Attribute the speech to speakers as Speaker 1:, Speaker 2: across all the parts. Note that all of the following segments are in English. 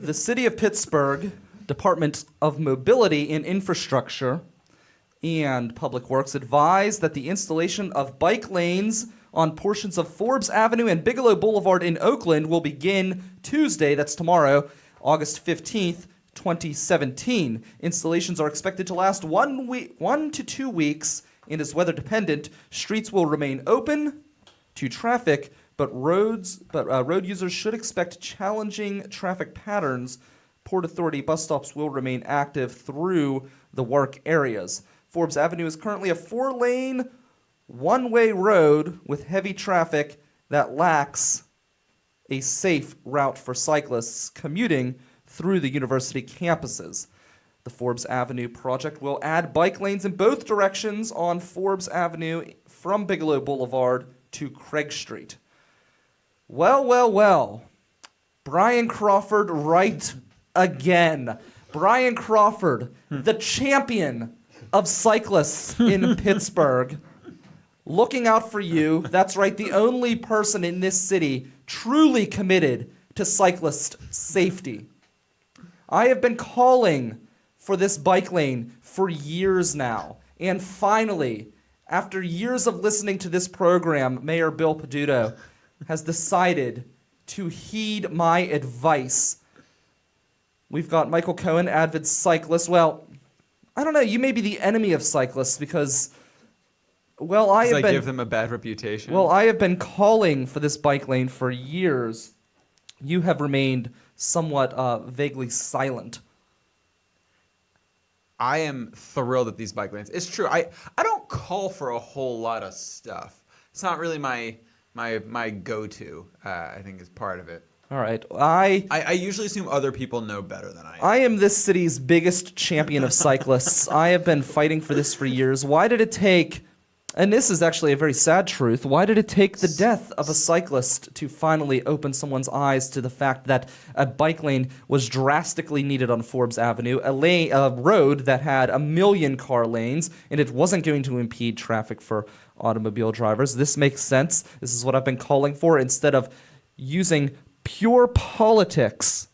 Speaker 1: The City of Pittsburgh Department of Mobility and Infrastructure and Public Works advised that the installation of bike lanes on portions of Forbes Avenue and Bigelow Boulevard in Oakland will begin Tuesday, that's tomorrow, August 15th, 2017. Installations are expected to last 1 to 2 weeks, and is weather dependent. Streets will remain open to traffic, but road users should expect challenging traffic patterns. Port Authority bus stops will remain active through the work areas. Forbes Avenue is currently a 4-lane, one-way road with heavy traffic that lacks a safe route for cyclists commuting through the university campuses. The Forbes Avenue project will add bike lanes in both directions on Forbes Avenue from Bigelow Boulevard to Craig Street. Well. Brian Crawford right again. Brian Crawford, the champion of cyclists in Pittsburgh, looking out for you. That's right, the only person in this city truly committed to cyclist safety. I have been calling for this bike lane for years now. And finally, after years of listening to this program, Mayor Bill Peduto has decided to heed my advice. We've got Michael Cohen, avid cyclist. Well, I don't know, you may be the enemy of cyclists because, well, I give
Speaker 2: them a bad reputation.
Speaker 1: Well, I have been calling for this bike lane for years. You have remained somewhat vaguely silent.
Speaker 2: I am thrilled at these bike lanes. It's true. I don't call for a whole lot of stuff. It's not really my go-to, I think, is part of it.
Speaker 1: All right.
Speaker 2: I usually assume other people know better than I do.
Speaker 1: I am this city's biggest champion of cyclists. I have been fighting for this for years. Why did it take, and this is actually a very sad truth, why did it take the death of a cyclist to finally open someone's eyes to the fact that a bike lane was drastically needed on Forbes Avenue, a road that had 1 million car lanes, and it wasn't going to impede traffic for automobile drivers? This makes sense. This is what I've been calling for. Instead of using pure politics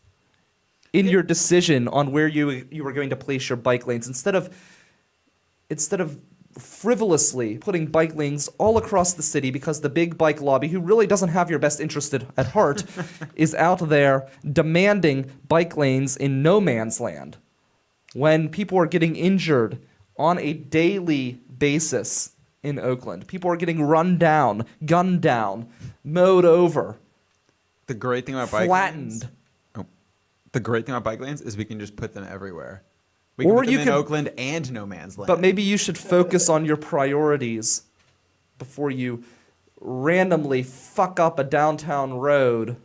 Speaker 1: in your decision on where you were going to place your bike lanes, instead of frivolously putting bike lanes all across the city because the big bike lobby, who really doesn't have your best interest at heart, is out there demanding bike lanes in no man's land when people are getting injured on a daily basis in Oakland. People are getting run down, gunned down, mowed over.
Speaker 2: The great thing about bike
Speaker 1: lanes,
Speaker 2: the great thing about bike lanes is we can just put them everywhere. We can put them in Oakland and no man's land.
Speaker 1: But maybe you should focus on your priorities before you randomly fuck up a downtown road,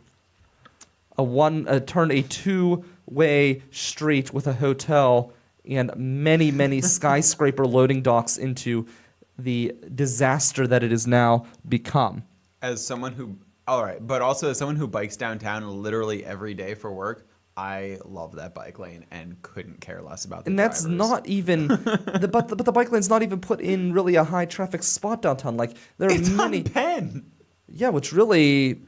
Speaker 1: turn a 2-way street with a hotel and many skyscraper loading docks into the disaster that it has now become.
Speaker 2: As someone who as someone who bikes downtown literally every day for work, I love that bike lane and couldn't care less about the drivers.
Speaker 1: That's not even but the bike lane's not even put in really a high traffic spot downtown. Like there are many
Speaker 2: on Penn.
Speaker 1: Yeah, which really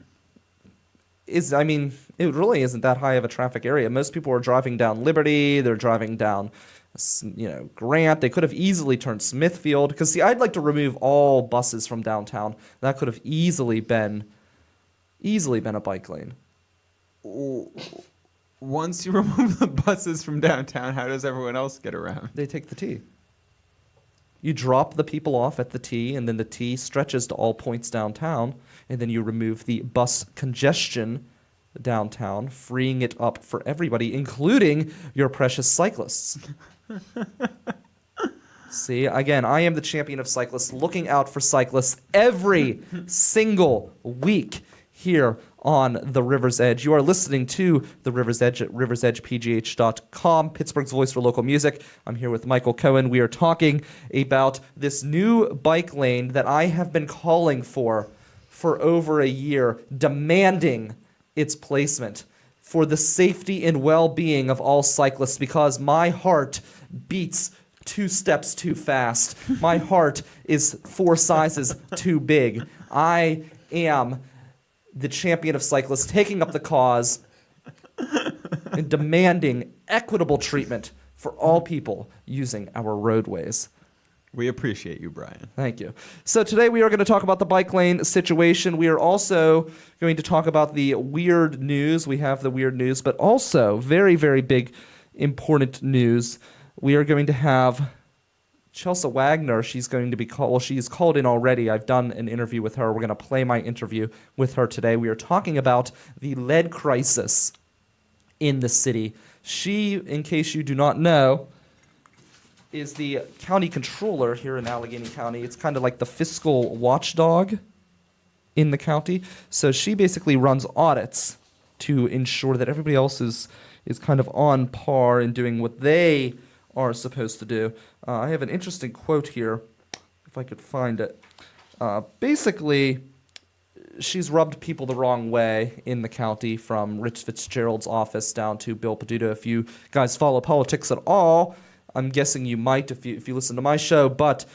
Speaker 1: is, I mean, it really isn't that high of a traffic area. Most people are driving down Liberty, they're driving down Grant. They could have easily turned Smithfield, because see, I'd like to remove all buses from downtown. That could have easily been a bike lane.
Speaker 2: Once you remove the buses from downtown, how does everyone else get around?
Speaker 1: They take the T. You drop the people off at the T, and then the T stretches to all points downtown, and then you remove the bus congestion downtown, freeing it up for everybody, including your precious cyclists. See, again, I am the champion of cyclists, looking out for cyclists every single week here on the River's Edge. You are listening to the River's Edge at riversedgepgh.com, Pittsburgh's voice for local music. I'm here with Michael Cohen. We are talking about this new bike lane that I have been calling for over a year, demanding its placement for the safety and well-being of all cyclists, because my heart beats 2 steps too fast. My heart is 4 sizes too big. I am the champion of cyclists, taking up the cause and demanding equitable treatment for all people using our roadways.
Speaker 2: We appreciate you, Brian.
Speaker 1: Thank you. So today we are going to talk about the bike lane situation. We are also going to talk about the weird news. We have the weird news, but also very, very big, important news. We are going to have Chelsa Wagner. She's going to be called. Well, she's called in already. I've done an interview with her. We're going to play my interview with her today. We are talking about the lead crisis in the city. She, in case you do not know, is the county controller here in Allegheny County. It's kind of like the fiscal watchdog in the county. So she basically runs audits to ensure that everybody else is kind of on par and doing what they are supposed to do. I have an interesting quote here, if I could find it. Basically, she's rubbed people the wrong way in the county, from Rich Fitzgerald's office down to Bill Peduto. If you guys follow politics at all, I'm guessing you might if you listen to my show, but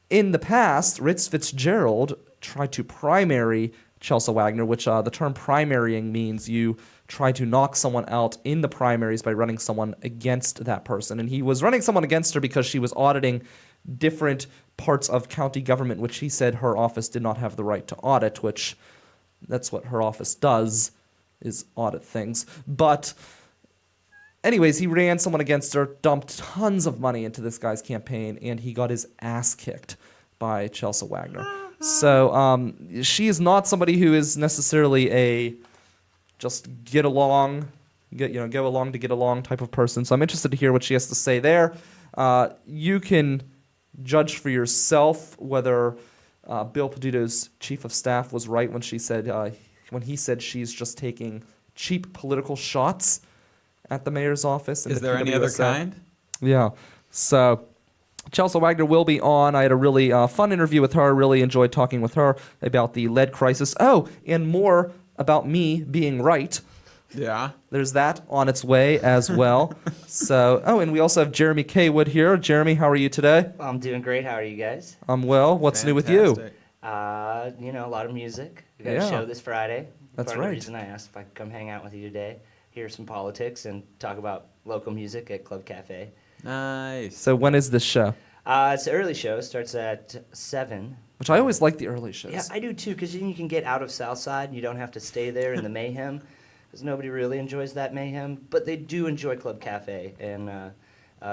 Speaker 1: in the past, Rich Fitzgerald tried to primary Chelsa Wagner, which the term primarying means you try to knock someone out in the primaries by running someone against that person. And he was running someone against her because she was auditing different parts of county government, which he said her office did not have the right to audit, which that's what her office does, is audit things. But anyways, he ran someone against her, dumped tons of money into this guy's campaign, and he got his ass kicked by Chelsa Wagner. So she is not somebody who is necessarily a just go along to get along type of person. So I'm interested to hear what she has to say there. You can judge for yourself whether Bill Peduto's chief of staff was right when he said she's just taking cheap political shots at the mayor's office.
Speaker 2: Is there any other kind?
Speaker 1: Yeah. So Chelsa Wagner will be on. I had a really fun interview with her. Really enjoyed talking with her about the lead crisis. Oh, and more about me being right.
Speaker 2: Yeah.
Speaker 1: There's that on its way as well. And we also have Jeremy Caywood here. Jeremy, how are you today?
Speaker 3: I'm doing great. How are you guys?
Speaker 1: I'm well. What's new with you?
Speaker 2: Fantastic.
Speaker 3: A lot of music. We got
Speaker 1: Yeah.
Speaker 3: a show this Friday.
Speaker 1: That's
Speaker 3: Part
Speaker 1: right.
Speaker 3: of the reason I asked if I could come hang out with you today, hear some politics, and talk about local music at Club Cafe.
Speaker 2: Nice.
Speaker 1: So when is this show?
Speaker 3: It's an early show. Starts at 7.
Speaker 1: Which I always like the early shows.
Speaker 3: Yeah, I do too, because then you can get out of Southside and you don't have to stay there in the mayhem, because nobody really enjoys that mayhem. But they do enjoy Club Cafe. And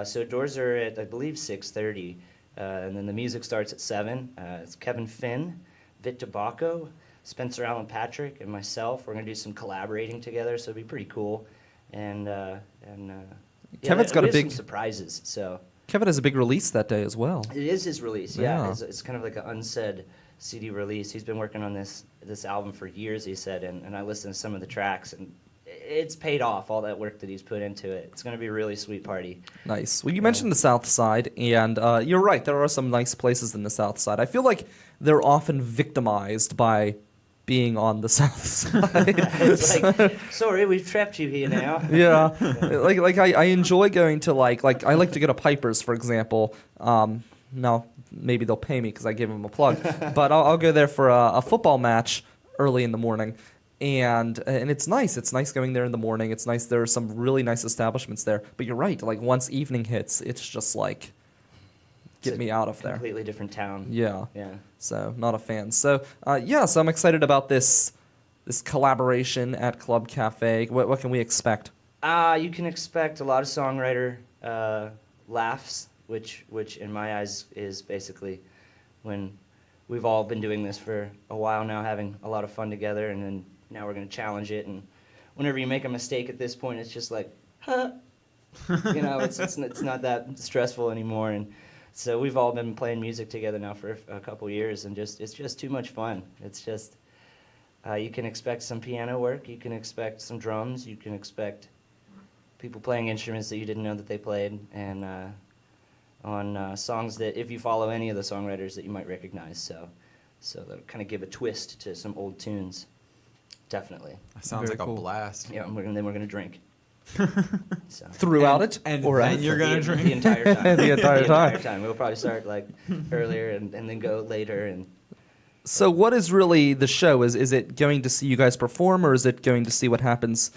Speaker 3: so doors are at, I believe, 6:30. And then the music starts at 7. It's Kevin Finn, Vit Tobacco, Spencer Allen Patrick, and myself. We're going to do some collaborating together, so it'll be pretty cool. And
Speaker 1: Kevin's got a big
Speaker 3: some surprises. So
Speaker 1: Kevin has a big release that day as well.
Speaker 3: it is his release.
Speaker 1: Yeah.
Speaker 3: Yeah, it's kind of like an unsaid CD release. He's been working on this album for years, he said, and I listened to some of the tracks, and it's paid off, all that work that he's put into it. It's going to be a really sweet party.
Speaker 1: Nice. Well, you mentioned the South Side, and you're right. There are some nice places in the South Side. I feel like they're often victimized by being on the South Side.
Speaker 3: It's like, sorry, we've trapped you here now.
Speaker 1: Yeah. Like I enjoy going to like I like to go to Piper's, for example. Now maybe they'll pay me because I gave them a plug, but I'll go there for a football match early in the morning. And it's nice. It's nice going there in the morning. It's nice. There are some really nice establishments there. But you're right. Like once evening hits, it's just like, get me out of there.
Speaker 3: Completely different town.
Speaker 1: Yeah.
Speaker 3: Yeah.
Speaker 1: So not a fan. So so I'm excited about this collaboration at Club Cafe. What can we expect?
Speaker 3: You can expect a lot of songwriter laughs, which in my eyes is basically when we've all been doing this for a while now, having a lot of fun together, and then now we're going to challenge it. And whenever you make a mistake at this point, it's just like, huh. It's not that stressful anymore. And so we've all been playing music together now for a couple years, and it's just too much fun. It's just, you can expect some piano work, you can expect some drums, you can expect people playing instruments that you didn't know that they played, and on songs that, if you follow any of the songwriters, that you might recognize. So that'll kind of give a twist to some old tunes. Definitely.
Speaker 2: That sounds
Speaker 1: Very
Speaker 2: like
Speaker 1: cool.
Speaker 2: a blast.
Speaker 3: Yeah, and then we're gonna drink. So.
Speaker 1: Throughout it?
Speaker 2: And
Speaker 1: or
Speaker 2: then
Speaker 1: after?
Speaker 2: you're gonna
Speaker 3: the
Speaker 2: drink?
Speaker 3: entire time.
Speaker 1: The entire time.
Speaker 3: We'll probably start like earlier and then go later. And
Speaker 1: So what is really the show? Is it going to see you guys perform, or is it going to see what happens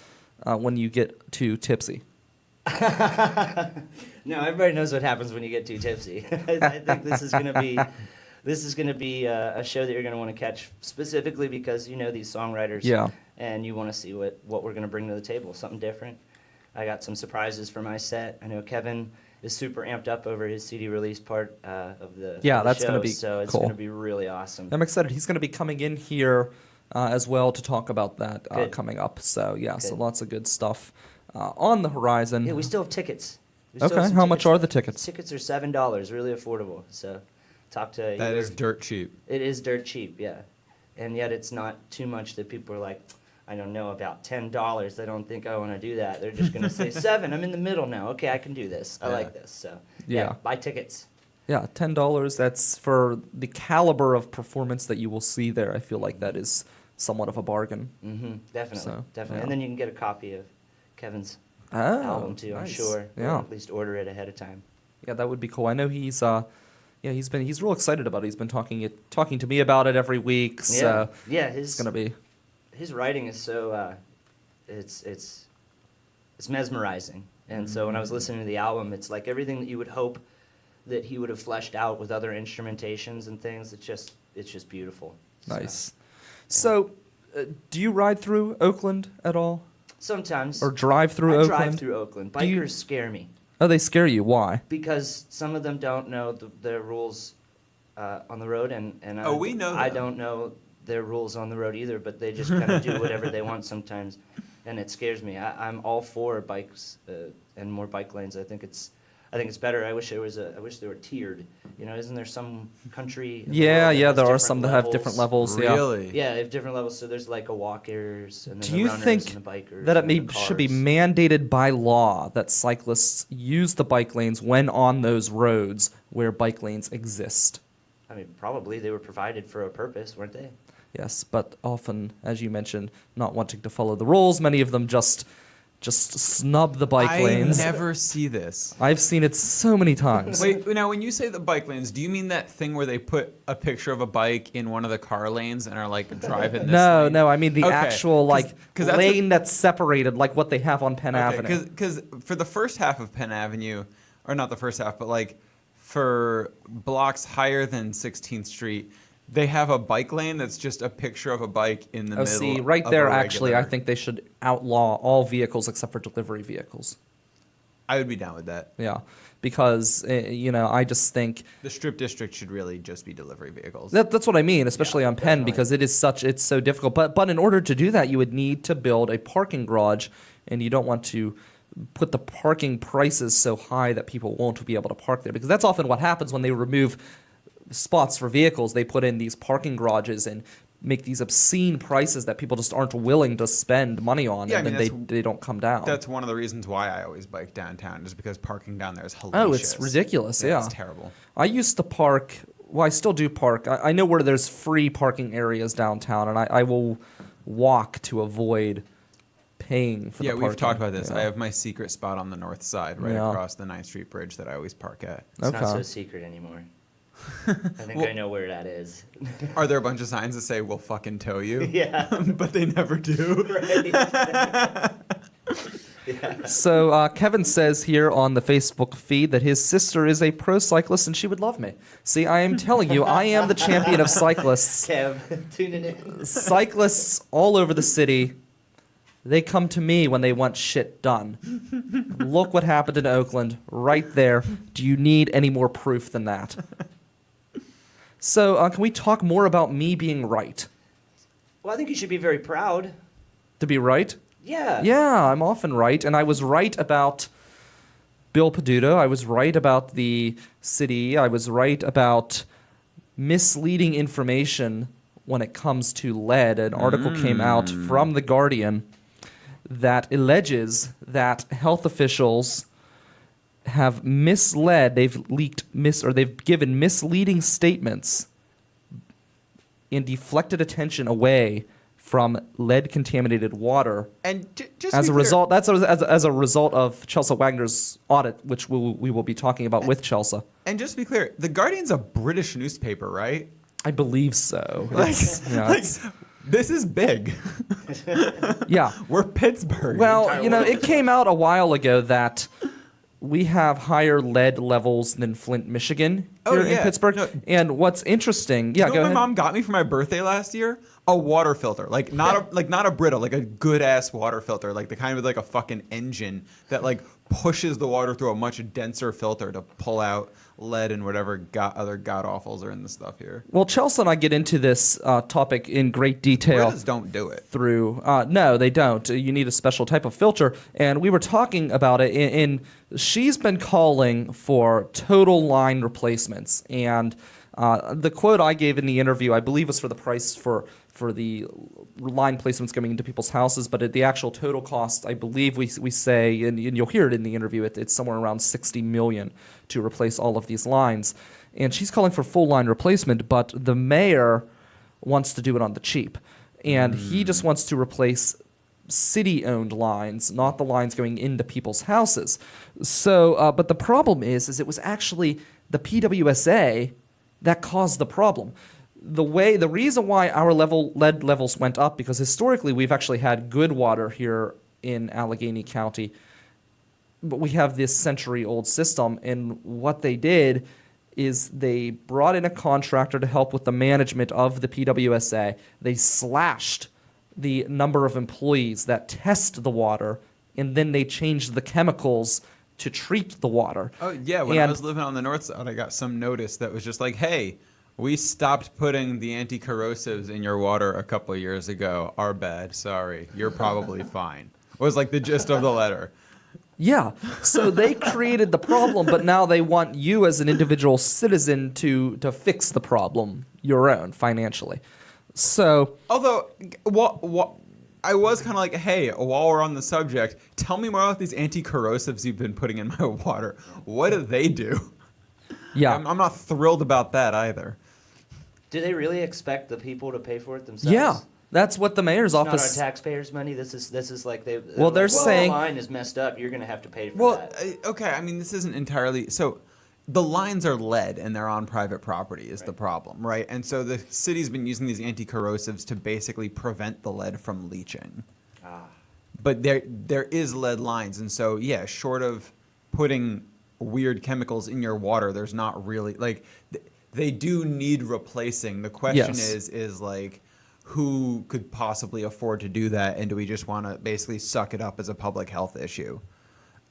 Speaker 1: when you get too tipsy?
Speaker 3: No, everybody knows what happens when you get too tipsy. I think this is going to be a show that you're going to want to catch specifically because you know these songwriters.
Speaker 1: Yeah.
Speaker 3: And you want to see what we're going to bring to the table, something different. I got some surprises for my set. I know Kevin is super amped up over his CD release part of the
Speaker 1: That's
Speaker 3: show,
Speaker 1: going to be
Speaker 3: so it's
Speaker 1: cool.
Speaker 3: going to be really awesome.
Speaker 1: I'm excited. He's going to be coming in here as well to talk about that
Speaker 3: Good.
Speaker 1: coming up. So so
Speaker 3: Good.
Speaker 1: lots of good stuff on the horizon.
Speaker 3: Yeah, we still have tickets. We still have
Speaker 1: Okay,
Speaker 3: some
Speaker 1: how much
Speaker 3: tickets.
Speaker 1: are the tickets?
Speaker 3: Tickets are $7, really affordable. So talk to
Speaker 2: That
Speaker 3: either-
Speaker 2: is dirt cheap.
Speaker 3: It is dirt cheap, yeah. And yet it's not too much that people are like, I don't know, about $10. They don't think I want to do that. They're just going to say, 7, I'm in the middle now. Okay, I can do this. I
Speaker 2: Yeah.
Speaker 3: like this. So,
Speaker 1: Yeah.
Speaker 3: buy tickets.
Speaker 1: Yeah, $10. That's for the caliber of performance that you will see there. I feel like that is somewhat of a bargain.
Speaker 3: Mm-hmm, definitely,
Speaker 1: So,
Speaker 3: definitely.
Speaker 1: yeah.
Speaker 3: And then you can get a copy of Kevin's
Speaker 1: Oh,
Speaker 3: album, too, I'm
Speaker 1: nice.
Speaker 3: sure. Or
Speaker 1: Yeah.
Speaker 3: at least order it ahead of time.
Speaker 1: Yeah, that would be cool. I know he's he's real excited about it. He's been talking to me about it every week. So
Speaker 3: yeah,
Speaker 1: it's gonna be
Speaker 3: his writing is so it's mesmerizing. And so when I was listening to the album, it's like everything that you would hope that he would have fleshed out with other instrumentations and things. It's just beautiful.
Speaker 1: nice. So, do you ride through Oakland at all,
Speaker 3: Sometimes
Speaker 1: or drive through
Speaker 3: I
Speaker 1: Oakland?
Speaker 3: drive through Oakland.
Speaker 1: Do you-
Speaker 3: Bikers scare me
Speaker 1: Oh, they scare you. Why?
Speaker 3: because some of them don't know the rules on the road, and
Speaker 2: Oh, we know
Speaker 3: I
Speaker 2: them.
Speaker 3: don't know their rules on the road either. But they just kind of do whatever they want sometimes, and it scares me. I'm all for bikes and more bike lanes. I think it's better. I wish they were tiered. You know, isn't there some country? in the
Speaker 1: Yeah,
Speaker 3: world that has
Speaker 1: there are
Speaker 3: different
Speaker 1: some that have different levels. Yeah.
Speaker 2: Really?
Speaker 3: Yeah, they have different levels. So there's like a walkers and then
Speaker 1: Do
Speaker 3: the
Speaker 1: you
Speaker 3: runners
Speaker 1: think
Speaker 3: and the bikers.
Speaker 1: that it
Speaker 3: and the
Speaker 1: should be
Speaker 3: cars.
Speaker 1: mandated by law that cyclists use the bike lanes when on those roads where bike lanes exist?
Speaker 3: I mean, probably they were provided for a purpose, weren't they?
Speaker 1: Yes, but often, as you mentioned, not wanting to follow the rules, many of them just snub the bike lanes.
Speaker 2: I never see this.
Speaker 1: I've seen it so many times.
Speaker 2: Wait, now when you say the bike lanes, do you mean that thing where they put a picture of a bike in one of the car lanes and are like driving this
Speaker 1: No,
Speaker 2: lane?
Speaker 1: no, I mean the
Speaker 2: Okay,
Speaker 1: actual
Speaker 2: 'cause that's
Speaker 1: lane that's separated, like what they have on Penn Avenue.
Speaker 2: Because for the first half of Penn Avenue, or not the first half, but like for blocks higher than 16th Street, they have a bike lane that's just a picture of a bike in the middle.
Speaker 1: See, right
Speaker 2: of
Speaker 1: there,
Speaker 2: a
Speaker 1: actually, I
Speaker 2: regular.
Speaker 1: think they should outlaw all vehicles except for delivery vehicles.
Speaker 2: I would be down with that.
Speaker 1: Yeah, because I just think
Speaker 2: The Strip District should really just be delivery vehicles.
Speaker 1: that's what I mean, especially
Speaker 3: Yeah,
Speaker 1: on Penn,
Speaker 3: definitely.
Speaker 1: because it's so difficult. But in order to do that, you would need to build a parking garage, and you don't want to put the parking prices so high that people won't be able to park there, because that's often what happens when they remove spots for vehicles. They put in these parking garages and make these obscene prices that people just aren't willing to spend money on,
Speaker 2: Yeah,
Speaker 1: and
Speaker 2: I mean,
Speaker 1: then they don't come down.
Speaker 2: That's one of the reasons why I always bike downtown, is because parking down there is hellacious.
Speaker 1: Oh, it's ridiculous, yeah.
Speaker 2: It's terrible.
Speaker 1: I used to park. Well, I still do park. I know where there's free parking areas downtown, and I will walk to avoid paying for the
Speaker 2: Yeah,
Speaker 1: parking.
Speaker 2: we've talked about this.
Speaker 1: Yeah.
Speaker 2: I have my secret spot on the north side, right
Speaker 1: Yeah.
Speaker 2: across the 9th Street Bridge, that I always park at.
Speaker 3: It's not
Speaker 1: Okay.
Speaker 3: so secret anymore. I think
Speaker 2: Well-
Speaker 3: I know where that is.
Speaker 2: Are there a bunch of signs that say "We'll fucking tow you"?
Speaker 3: Yeah.
Speaker 2: but they never do.
Speaker 3: Right. Yeah.
Speaker 1: So Kevin says here on the Facebook feed that his sister is a pro cyclist and she would love me. See, I am telling you, I am the champion of cyclists.
Speaker 3: Kev, tuning in.
Speaker 1: Cyclists all over the city, they come to me when they want shit done. Look what happened in Oakland, right there. Do you need any more proof than that? So can we talk more about me being right?
Speaker 3: Well, I think you should be very proud.
Speaker 1: To be right?
Speaker 3: Yeah.
Speaker 1: Yeah, I'm often right, and I was right about Bill Peduto. I was right about the city. I was right about misleading information when it comes to lead. An article came out from The Guardian that alleges that health officials have misled. They've given misleading statements and deflected attention away from lead-contaminated water.
Speaker 2: And just
Speaker 1: As
Speaker 2: to
Speaker 1: a
Speaker 2: be clear,
Speaker 1: result, as a result of Chelsa Wagner's audit, which we will be talking about with Chelsa.
Speaker 2: And just to be clear, The Guardian's a British newspaper, right?
Speaker 1: I believe so.
Speaker 2: Like,
Speaker 1: It's- yeah,
Speaker 2: like,
Speaker 1: it's-
Speaker 2: This is big.
Speaker 1: Yeah.
Speaker 2: We're Pittsburgh.
Speaker 1: Well,
Speaker 3: entire world.
Speaker 1: it came out a while ago that we have higher lead levels than Flint, Michigan here in Pittsburgh.
Speaker 2: No.
Speaker 1: And what's interesting,
Speaker 2: You know
Speaker 1: go
Speaker 2: what
Speaker 1: ahead.
Speaker 2: my mom got me for my birthday last year? A water filter. Like not a Brita, like a good ass water filter, like the kind with like a fucking engine that like pushes the water through a much denser filter to pull out lead and whatever other god awfuls are in the stuff here.
Speaker 1: Well, Chelsa and I get into this topic in great detail.
Speaker 2: Britas don't do it.
Speaker 1: Through no, they don't. You need a special type of filter, and we were talking about it. And she's been calling for total line replacements. And the quote I gave in the interview, I believe, was for the price for the line placements coming into people's houses, but at the actual total cost, I believe we say, and you'll hear it in the interview, it's somewhere around $60 million to replace all of these lines. And she's calling for full line replacement, but the mayor wants to do it on the cheap. And he just wants to replace city-owned lines, not the lines going into people's houses. So, but the problem is it was actually the PWSA that caused the problem. The reason why our lead levels went up, because historically we've actually had good water here in Allegheny County, but we have this century-old system, and what they did is they brought in a contractor to help with the management of the PWSA. They slashed the number of employees that test the water, and then they changed the chemicals to treat the water.
Speaker 2: Oh yeah, when I was living on the north side, I got some notice that was just like, hey, we stopped putting the anti-corrosives in your water a couple of years ago. Our bad. Sorry. You're probably fine. Was like the gist of the letter.
Speaker 1: Yeah, so they created the problem, but now they want you as an individual citizen to fix the problem your own financially. So,
Speaker 2: Although, what I was kind of like, hey, while we're on the subject, tell me more about these anti-corrosives you've been putting in my water. What do they do?
Speaker 1: yeah.
Speaker 2: I'm not thrilled about that either.
Speaker 3: Do they really expect the people to pay for it themselves?
Speaker 1: Yeah, that's what the mayor's
Speaker 3: It's
Speaker 1: office.
Speaker 3: not our taxpayers' money. This is like they.
Speaker 1: Well, they're
Speaker 3: like,
Speaker 1: saying-
Speaker 3: the line is messed up. You're gonna have to pay for
Speaker 2: Well,
Speaker 3: that.
Speaker 2: okay, I mean, this isn't entirely so. The lines are lead and they're on private property is the problem, right? And so the city's been using these anti-corrosives to basically prevent the lead from leaching. But there is lead lines, and so yeah, short of putting weird chemicals in your water, there's not really like they do need replacing. The question
Speaker 1: Yes.
Speaker 2: is like, who could possibly afford to do that, and do we just want to basically suck it up as a public health issue,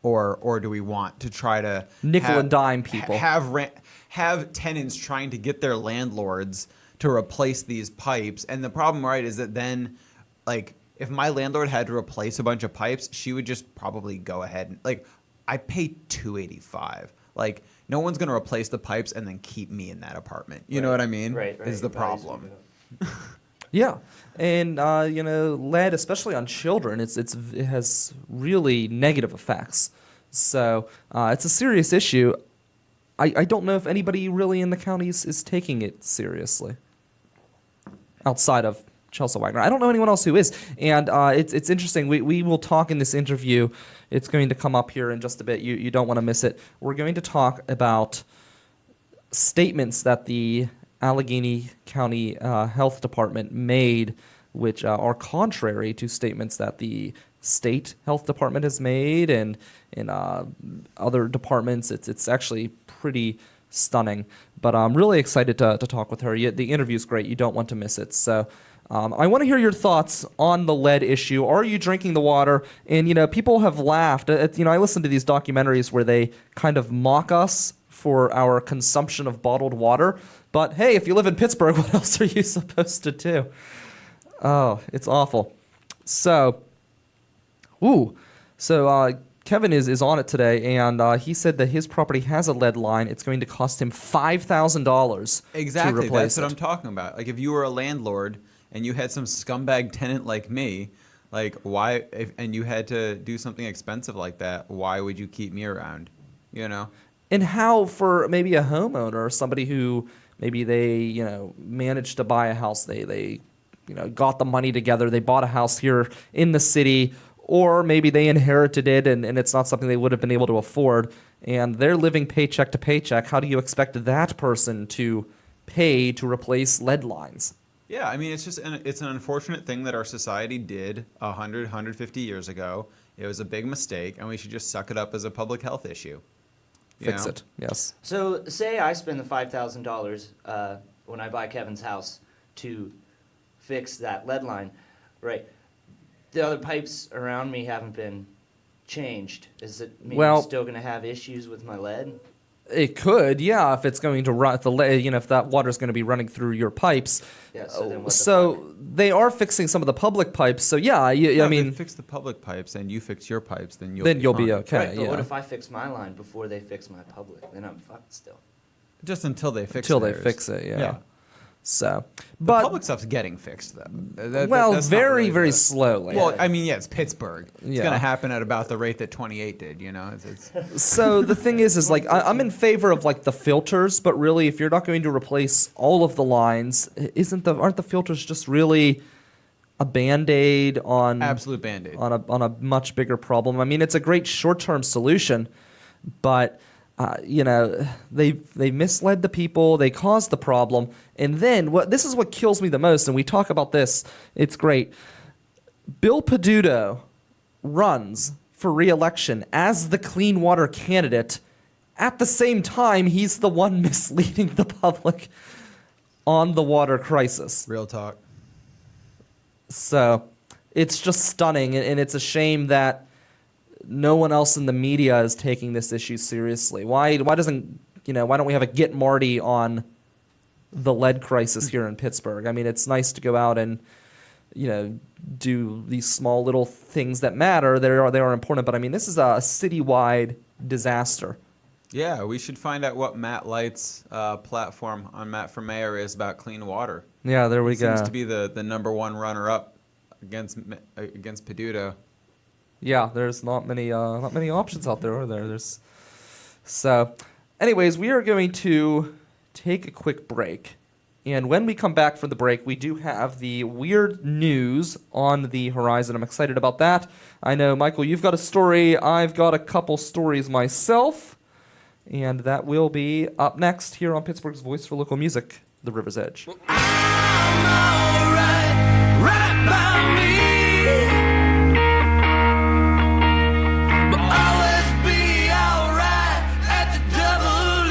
Speaker 2: or do we want to try to
Speaker 1: Nickel and dime people.
Speaker 2: have tenants trying to get their landlords to replace these pipes? And the problem, right, is that then like if my landlord had to replace a bunch of pipes, she would just probably go ahead and like I pay $285. Like no one's gonna replace the pipes and then keep me in that apartment. You know what I mean?
Speaker 3: Right.
Speaker 2: Is the
Speaker 3: Your values
Speaker 2: problem.
Speaker 3: will go.
Speaker 1: Yeah, and lead, especially on children, it has really negative effects. So it's a serious issue. I don't know if anybody really in the county is taking it seriously, outside of Chelsa Wagner. I don't know anyone else who is, and it's interesting. We will talk in this interview. It's going to come up here in just a bit. You don't want to miss it. We're going to talk about statements that the Allegheny County Health Department made, which are contrary to statements that the state health department has made and other departments. It's actually pretty stunning. But I'm really excited to talk with her. The interview's great. You don't want to miss it. So I want to hear your thoughts on the lead issue. Are you drinking the water? And, people have laughed. I listen to these documentaries where they kind of mock us for our consumption of bottled water. But hey, if you live in Pittsburgh, what else are you supposed to do? Oh, it's awful. So, Kevin is on it today, and he said that his property has a lead line. It's going to cost him $5,000
Speaker 2: Exactly.
Speaker 1: to replace
Speaker 2: That's what
Speaker 1: it.
Speaker 2: I'm talking about. Like if you were a landlord and you had some scumbag tenant like me, like and you had to do something expensive like that, why would you keep me around?
Speaker 1: And how for maybe a homeowner or somebody who maybe they managed to buy a house, they got the money together, they bought a house here in the city, or maybe they inherited it and it's not something they would have been able to afford, and they're living paycheck to paycheck. How do you expect that person to pay to replace lead lines?
Speaker 2: Yeah, I mean, it's an unfortunate thing that our society did 100, 150 years ago. It was a big mistake, and we should just suck it up as a public health issue.
Speaker 1: Fix it. Yes.
Speaker 3: So say I spend the $5,000 when I buy Kevin's house to fix that lead line, right? The other pipes around me haven't been changed. Does it mean I'm still going to have issues with my lead?
Speaker 1: It could, yeah, if it's going to run, if that water's going to be running through your pipes.
Speaker 3: Yeah. So then what the
Speaker 1: So
Speaker 3: fuck?
Speaker 1: they are fixing some of the public pipes. So yeah, I
Speaker 2: If
Speaker 1: mean,
Speaker 2: they fix the public pipes and you fix your pipes, then you'll
Speaker 1: be
Speaker 2: fine.
Speaker 1: okay.
Speaker 3: Right, but
Speaker 1: yeah.
Speaker 3: what if I fix my line before they fix my public? Then I'm fucked still.
Speaker 2: Just until they fix
Speaker 1: Until they
Speaker 2: theirs.
Speaker 1: fix it, yeah.
Speaker 2: Yeah.
Speaker 1: So,
Speaker 2: The
Speaker 1: but
Speaker 2: public stuff's getting fixed, though.
Speaker 1: well,
Speaker 2: That's not
Speaker 1: very,
Speaker 2: really
Speaker 1: very
Speaker 2: the-
Speaker 1: slowly.
Speaker 2: Well, I mean, yeah, it's Pittsburgh. It's
Speaker 1: Yeah.
Speaker 2: going to happen at about the rate that 28 did, you know? It's
Speaker 1: So the thing is like I'm in favor of like the filters, but really, if you're not going to replace all of the lines, aren't the filters just really a Band-Aid on
Speaker 2: absolute Band-Aid.
Speaker 1: on a much bigger problem? I mean, it's a great short-term solution, but they misled the people, they caused the problem, and then this is what kills me the most, and we talk about this. It's great. Bill Peduto runs for re-election as the clean water candidate. At the same time, he's the one misleading the public on the water crisis.
Speaker 2: Real talk.
Speaker 1: So it's just stunning, and it's a shame that no one else in the media is taking this issue seriously. Why don't we have a Get Marty on the lead crisis here in Pittsburgh? I mean, it's nice to go out and do these small little things that matter. They are important, but I mean, this is a citywide disaster.
Speaker 2: Yeah, we should find out what Matt Light's platform on Matt for Mayor is about clean water.
Speaker 1: Yeah, there we go.
Speaker 2: Seems to be the number one runner-up against Peduto.
Speaker 1: Yeah, there's not many options out there, are there? So, anyways, we are going to take a quick break, and when we come back from the break, we do have the weird news on the horizon. I'm excited about that. I know, Michael, you've got a story. I've got a couple stories myself, and that will be up next here on Pittsburgh's Voice for Local Music, The River's Edge.
Speaker 4: I'm alright, right by me. But always be alright at the double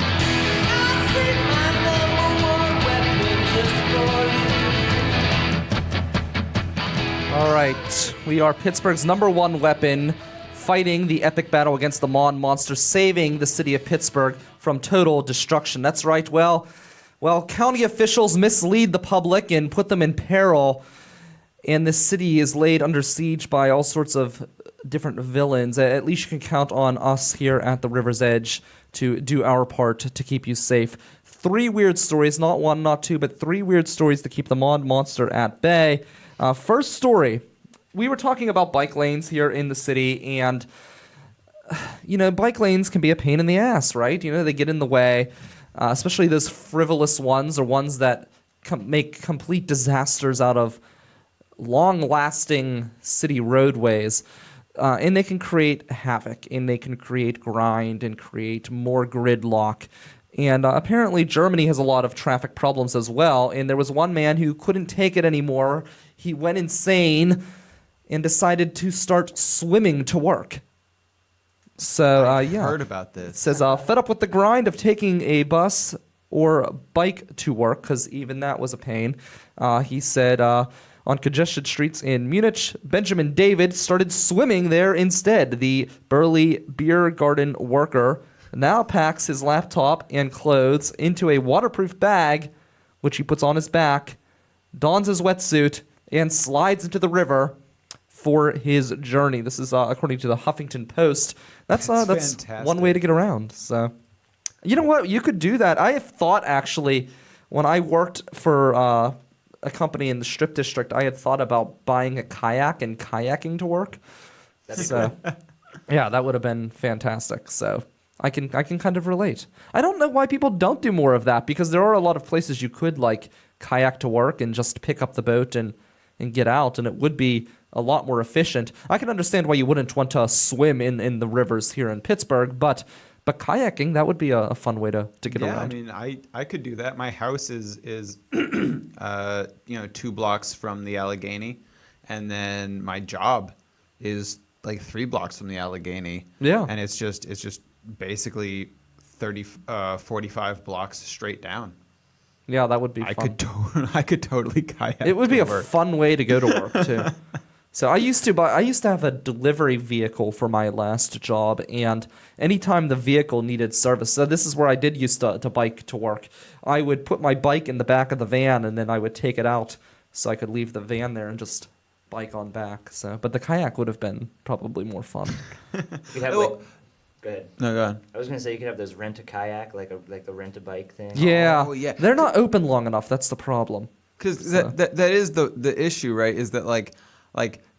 Speaker 4: I see my number one weapon just for you.
Speaker 1: All right, we are Pittsburgh's number one weapon, fighting the epic battle against the Mon Monster, saving the city of Pittsburgh from total destruction. That's right. Well, county officials mislead the public and put them in peril, and the city is laid under siege by all sorts of different villains. At least you can count on us here at the River's Edge to do our part to keep you safe. 3 weird stories, not one, not two, but 3 weird stories to keep the Mon Monster at bay. First story, we were talking about bike lanes here in the city, and bike lanes can be a pain in the ass, right? They get in the way, especially those frivolous ones or ones that make complete disasters out of long-lasting city roadways. And they can create havoc, and they can create grind and create more gridlock. And apparently Germany has a lot of traffic problems as well, and there was one man who couldn't take it anymore. He went insane and decided to start swimming to work. So,
Speaker 2: I heard about
Speaker 1: It
Speaker 2: this.
Speaker 1: says, fed up with the grind of taking a bus or bike to work, because even that was a pain. He said, on congested streets in Munich, Benjamin David started swimming there instead. The burly beer garden worker now packs his laptop and clothes into a waterproof bag, which he puts on his back, dons his wetsuit, and slides into the river for his journey. This is according to the Huffington Post. That's
Speaker 2: fantastic.
Speaker 1: one way to get around. So, you know what? You could do that. I have thought, actually, when I worked for a company in the Strip District, I had thought about buying a kayak and kayaking to work. Yeah, that would have been fantastic. So I can kind of relate. I don't know why people don't do more of that, because there are a lot of places you could kayak to work and just pick up the boat and get out, and it would be a lot more efficient. I can understand why you wouldn't want to swim in the rivers here in Pittsburgh, but kayaking, that would be a fun way to get
Speaker 2: Yeah,
Speaker 1: around.
Speaker 2: I mean, I could do that. My house is 2 blocks from the Allegheny, and then my job is like 3 blocks from the Allegheny.
Speaker 1: Yeah.
Speaker 2: And it's just basically 45 blocks straight down.
Speaker 1: Yeah, that would be
Speaker 2: I
Speaker 1: fun.
Speaker 2: I could totally kayak.
Speaker 1: It would be
Speaker 2: to
Speaker 1: a
Speaker 2: work.
Speaker 1: fun way to go to work too. So I used to have a delivery vehicle for my last job, and anytime the vehicle needed service, so this is where I did used to bike to work. I would put my bike in the back of the van, and then I would take it out so I could leave the van there and just bike on back. So, but the kayak would have been probably more fun.
Speaker 3: You could have
Speaker 2: Well-
Speaker 3: like, go ahead.
Speaker 2: No, go on.
Speaker 3: I was gonna say you could have those rent a kayak, like the rent a bike thing.
Speaker 1: Yeah,
Speaker 2: Oh, yeah.
Speaker 1: they're not open long enough. That's the problem.
Speaker 2: Because
Speaker 1: So-
Speaker 2: that is the issue, right? Is that like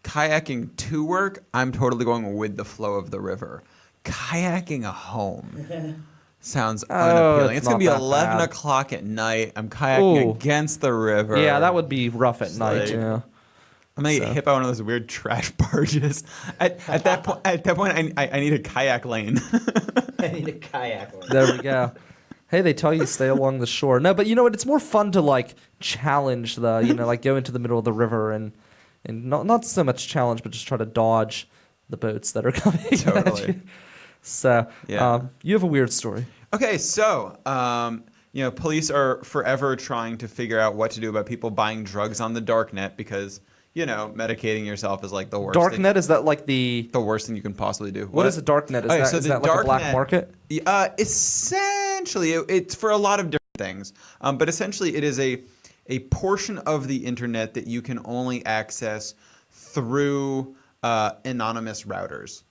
Speaker 2: kayaking to work, I'm totally going with the flow of the river. Kayaking home sounds unappealing.
Speaker 1: it's
Speaker 2: It's gonna
Speaker 1: not
Speaker 2: be
Speaker 1: that
Speaker 2: 11
Speaker 1: bad.
Speaker 2: o'clock at night. I'm kayaking
Speaker 1: Ooh.
Speaker 2: against the river.
Speaker 1: Yeah, that would be rough at
Speaker 2: It's
Speaker 1: night.
Speaker 2: like-
Speaker 1: Yeah.
Speaker 2: I'm gonna get hit by one of those weird trash barges. At that point, I need a kayak lane.
Speaker 3: I need a kayak one.
Speaker 1: There we go. Hey, they tell you stay along the shore. No, but you know what? It's more fun to like challenge the, like go into the middle of the river and not so much challenge, but just try to dodge the boats that are coming at
Speaker 2: Totally.
Speaker 1: you. So,
Speaker 2: Yeah.
Speaker 1: you have a weird story.
Speaker 2: Okay, so police are forever trying to figure out what to do about people buying drugs on the dark net because medicating yourself is like the worst.
Speaker 1: Darknet, is that like the
Speaker 2: worst thing you can possibly do.
Speaker 1: what is a darknet? Is
Speaker 2: Okay,
Speaker 1: that,
Speaker 2: so
Speaker 1: is
Speaker 2: the
Speaker 1: that like a black
Speaker 2: darknet-
Speaker 1: market?
Speaker 2: Essentially, it's for a lot of different things, but essentially, it is a portion of the internet that you can only access through anonymous routers,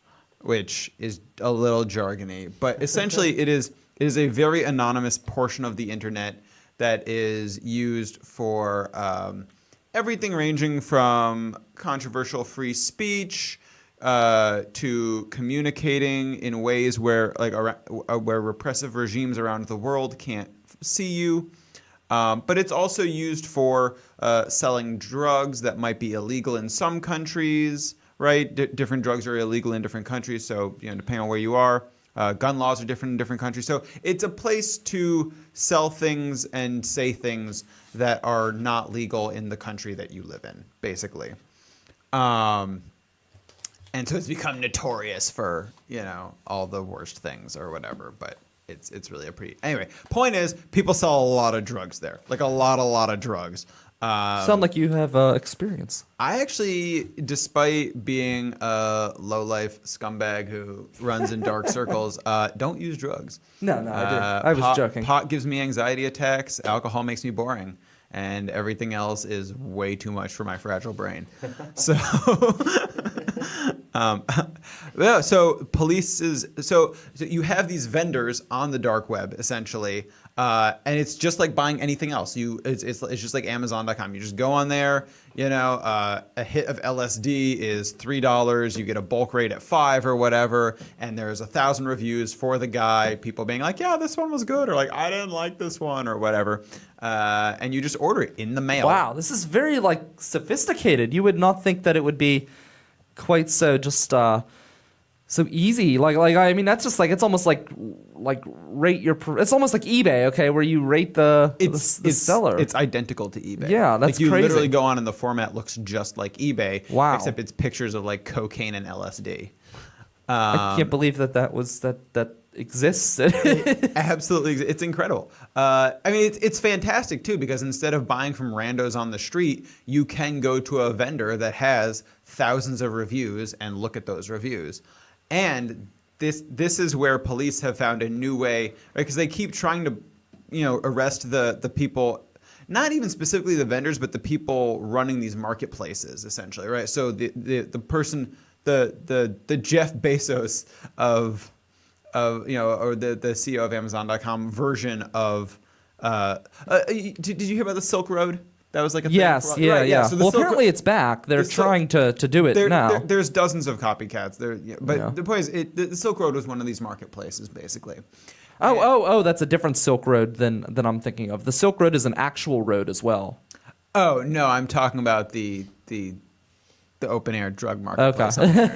Speaker 2: which is a little jargony, but essentially, it is a very anonymous portion of the internet that is used for everything ranging from controversial free speech to communicating in ways where where repressive regimes around the world can't see you. But it's also used for selling drugs that might be illegal in some countries, right? Different drugs are illegal in different countries, so depending on where you are. Gun laws are different in different countries. So it's a place to sell things and say things that are not legal in the country that you live in, basically. And so it's become notorious for, all the worst things or whatever. But it's really a pretty... Anyway, point is, people sell a lot of drugs there. Like a lot of drugs.
Speaker 1: Sound like you have experience.
Speaker 2: I actually, despite being a low-life scumbag who runs in dark circles, don't use drugs.
Speaker 1: No, I did. I was joking.
Speaker 2: Pot gives me anxiety attacks. Alcohol makes me boring. And everything else is way too much for my fragile brain. So, so so you have these vendors on the dark web, essentially. And it's just like buying anything else. It's just like Amazon.com. You just go on there. A hit of LSD is $3. You get a bulk rate at $5 or whatever, and there's 1,000 reviews for the guy. People being like, "Yeah, this one was good," or like, "I didn't like this one," or whatever. And you just order it in the mail.
Speaker 1: Wow, this is very sophisticated. You would not think that it would be quite so just so easy. I mean, that's just it's almost like rate your. It's almost like eBay, okay, where you rate the seller.
Speaker 2: It's identical to eBay.
Speaker 1: Yeah, that's
Speaker 2: you
Speaker 1: crazy.
Speaker 2: literally go on and the format looks just like eBay.
Speaker 1: Wow.
Speaker 2: Except it's pictures of cocaine and LSD.
Speaker 1: I can't believe that exists.
Speaker 2: Absolutely, it's incredible. I mean, it's fantastic too because instead of buying from randos on the street, you can go to a vendor that has thousands of reviews and look at those reviews. And this is where police have found a new way, right? Because they keep trying to, arrest the people, not even specifically the vendors, but the people running these marketplaces, essentially, right? So the person, the Jeff Bezos of or the CEO of Amazon.com version of. Did you hear about the Silk Road? That was like a thing
Speaker 1: Yes,
Speaker 2: for-
Speaker 1: yeah,
Speaker 2: right,
Speaker 1: yeah.
Speaker 2: So the
Speaker 1: Well,
Speaker 2: Silk
Speaker 1: apparently it's back. They're
Speaker 2: the Silk-
Speaker 1: trying to do it now.
Speaker 2: There's dozens of copycats. But
Speaker 1: Yeah.
Speaker 2: the point is, the Silk Road was one of these marketplaces, basically.
Speaker 1: Oh, that's a different Silk Road than I'm thinking of. The Silk Road is an actual road as well.
Speaker 2: Oh no, I'm talking about the open air drug marketplace.
Speaker 1: Okay.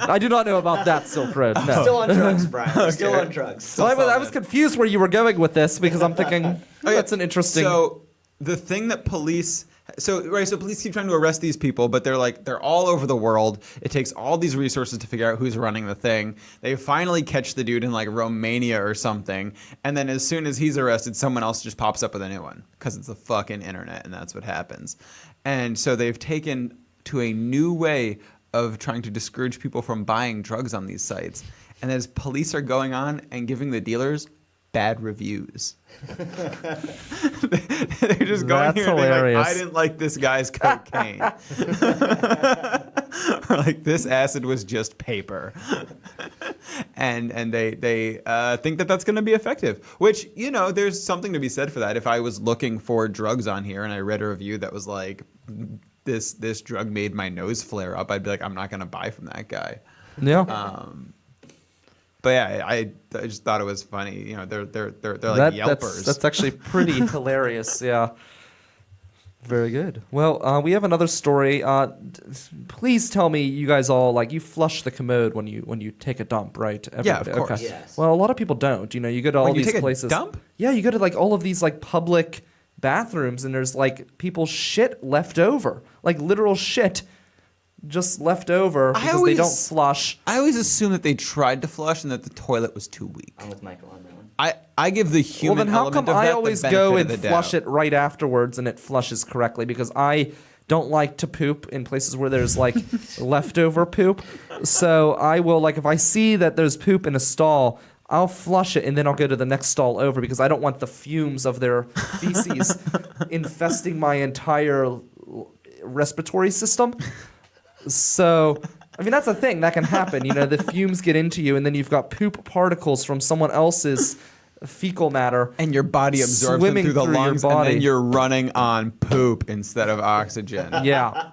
Speaker 1: I do not know about that Silk Road. No.
Speaker 3: Still on drugs, Brian. We're Still on drugs.
Speaker 1: So I was confused where you were going with this because I'm thinking that's an interesting.
Speaker 2: So the thing that police, so police keep trying to arrest these people, but they're all over the world. It takes all these resources to figure out who's running the thing. They finally catch the dude in like Romania or something, and then as soon as he's arrested, someone else just pops up with a new one because it's the fucking internet, and that's what happens. And so they've taken to a new way of trying to discourage people from buying drugs on these sites. And as police are going on and giving the dealers bad reviews. They're just going
Speaker 1: That's
Speaker 2: here and being
Speaker 1: hilarious.
Speaker 2: like, I didn't like this guy's cocaine. Or like, this acid was just paper. and they think that that's going to be effective, which, you know, there's something to be said for that. If I was looking for drugs on here and I read a review that was like, this drug made my nose flare up, I'd be like, I'm not going to buy from that guy.
Speaker 1: Yeah.
Speaker 2: But yeah, I just thought it was funny. You know, they're like Yelpers.
Speaker 1: That's actually pretty hilarious. Yeah. Very good. Well, we have another story. Please tell me, you guys all you flush the commode when you take a dump, right?
Speaker 2: Yeah, of
Speaker 1: Everybody?
Speaker 2: course.
Speaker 1: Okay.
Speaker 3: Yes.
Speaker 1: Well, a lot of people don't. You know, you go to all
Speaker 2: When you
Speaker 1: these
Speaker 2: take a
Speaker 1: places.
Speaker 2: dump?
Speaker 1: Yeah, you go to all of these public bathrooms, and there's people's shit left over, literal shit, just left over because they don't flush.
Speaker 2: I always assume that they tried to flush and that the toilet was too weak.
Speaker 3: I'm with Michael on that one.
Speaker 2: I give the
Speaker 1: Well,
Speaker 2: human
Speaker 1: then how
Speaker 2: element
Speaker 1: come
Speaker 2: of that
Speaker 1: I always
Speaker 2: the
Speaker 1: go
Speaker 2: benefit
Speaker 1: and
Speaker 2: of the
Speaker 1: flush
Speaker 2: doubt.
Speaker 1: it right afterwards and it flushes correctly? Because I don't like to poop in places where there's leftover poop. So I will if I see that there's poop in a stall, I'll flush it and then I'll go to the next stall over because I don't want the fumes of their feces infesting my entire respiratory system. So, I mean, that's a thing that can happen. You know, the fumes get into you and then you've got poop particles from someone else's fecal matter.
Speaker 2: And your body absorbs them
Speaker 1: swimming
Speaker 2: through the
Speaker 1: through your
Speaker 2: lungs, and
Speaker 1: body.
Speaker 2: then you're running on poop instead of oxygen.
Speaker 1: Yeah.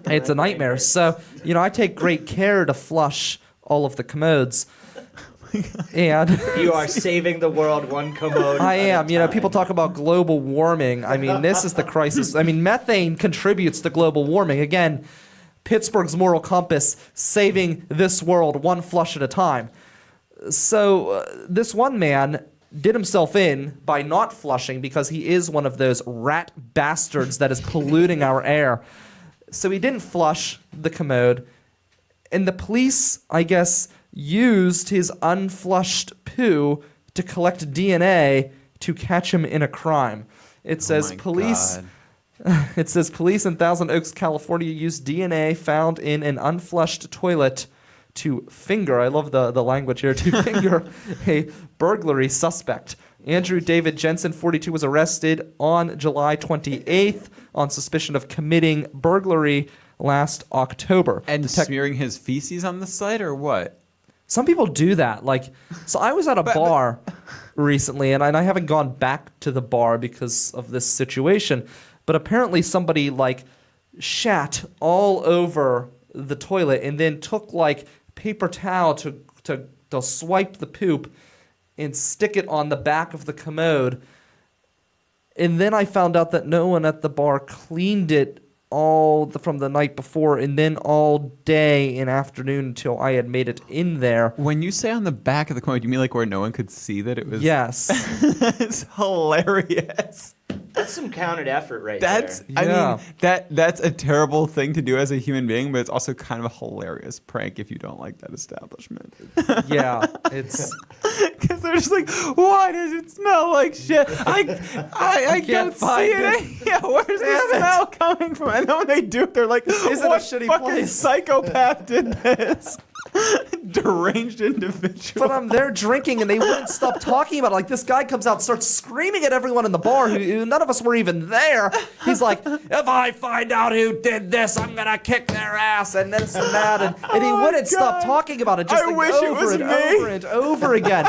Speaker 1: It's a nightmare. So, you know, I take great care to flush all of the commodes. And
Speaker 3: You are saving the world one commode.
Speaker 1: I
Speaker 3: at a
Speaker 1: am. You know,
Speaker 3: time.
Speaker 1: people talk about global warming. I mean, this is the crisis. I mean, methane contributes to global warming. Again, Pittsburgh's moral compass, saving this world one flush at a time. So this one man did himself in by not flushing because he is one of those rat bastards that is polluting our air. So he didn't flush the commode. And the police, I guess, used his unflushed poo to collect DNA to catch him in a crime. It says
Speaker 2: my
Speaker 1: police.
Speaker 2: God.
Speaker 1: It says police in Thousand Oaks, California, used DNA found in an unflushed toilet to finger. I love the language here. To finger a burglary suspect. Andrew David Jensen, 42, was arrested on July 28th on suspicion of committing burglary last October.
Speaker 2: And smearing his feces on the site, or what?
Speaker 1: Some people do that. So I was at a bar recently, and I haven't gone back to the bar because of this situation. But apparently somebody shat all over the toilet and then took paper towel to swipe the poop and stick it on the back of the commode. And then I found out that no one at the bar cleaned it from the night before, and then all day and afternoon until I had made it in there.
Speaker 2: When you say on the back of the coin, do you mean where no one could see that it was?
Speaker 1: Yes.
Speaker 2: It's hilarious.
Speaker 3: That's some counted effort right
Speaker 2: That's
Speaker 3: there.
Speaker 1: Yeah.
Speaker 2: I mean that's a terrible thing to do as a human being, but it's also kind of a hilarious prank if you don't like that establishment.
Speaker 1: Yeah, it's
Speaker 2: Because they're just why does it smell like shit? I
Speaker 1: can't
Speaker 2: can't see
Speaker 1: find
Speaker 2: it. Yeah, where's the smell coming from? And then when they do it, they're like,
Speaker 1: Is it a
Speaker 2: what
Speaker 1: shitty
Speaker 2: fucking
Speaker 1: place?"
Speaker 2: psychopath did this? Deranged individual.
Speaker 1: but I'm there drinking and they wouldn't stop talking about it. This guy comes out, starts screaming at everyone in the bar who none of us were even there. He's like, if I find out who did this, I'm gonna kick their ass and this and that, and he
Speaker 2: Oh my
Speaker 1: wouldn't stop
Speaker 2: God.
Speaker 1: talking about it just
Speaker 2: I wish it
Speaker 1: over
Speaker 2: was
Speaker 1: and
Speaker 2: me.
Speaker 1: over and over again.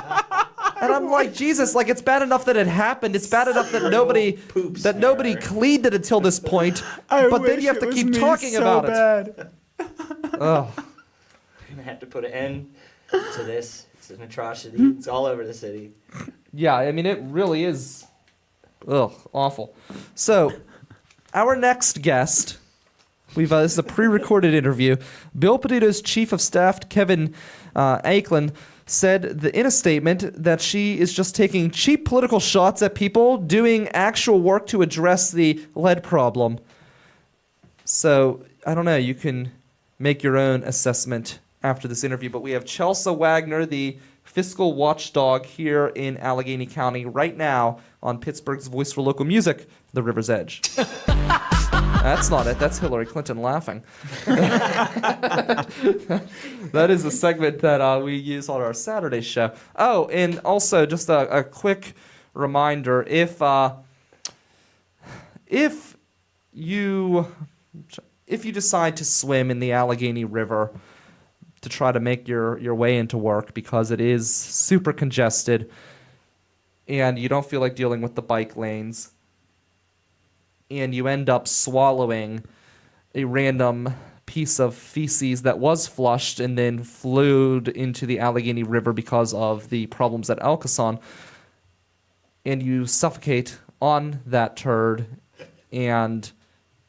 Speaker 1: And I'm like, Jesus, like it's bad enough that it happened. It's bad enough that nobody cleaned it until this point. But then you have to keep talking about it. Oh.
Speaker 3: We're gonna have to put an end to this. It's an atrocity. It's all over the city.
Speaker 1: Yeah, I mean, it really is, awful. So, our next guest, this is a pre-recorded interview. Bill Petito's chief of staff, Kevin Ackland, said in a statement that she is just taking cheap political shots at people doing actual work to address the lead problem. So, I don't know, you can make your own assessment after this interview, but we have Chelsa Wagner, the fiscal watchdog here in Allegheny County right now on Pittsburgh's Voice for Local Music, The River's Edge. That's not it. That's Hillary Clinton laughing. That is a segment that we use on our Saturday show. Oh, and also just a quick reminder, if you decide to swim in the Allegheny River to try to make your way into work because it is super congested and you don't feel like dealing with the bike lanes and you end up swallowing a random piece of feces that was flushed and then flowed into the Allegheny River because of the problems at Alcason, and you suffocate on that turd and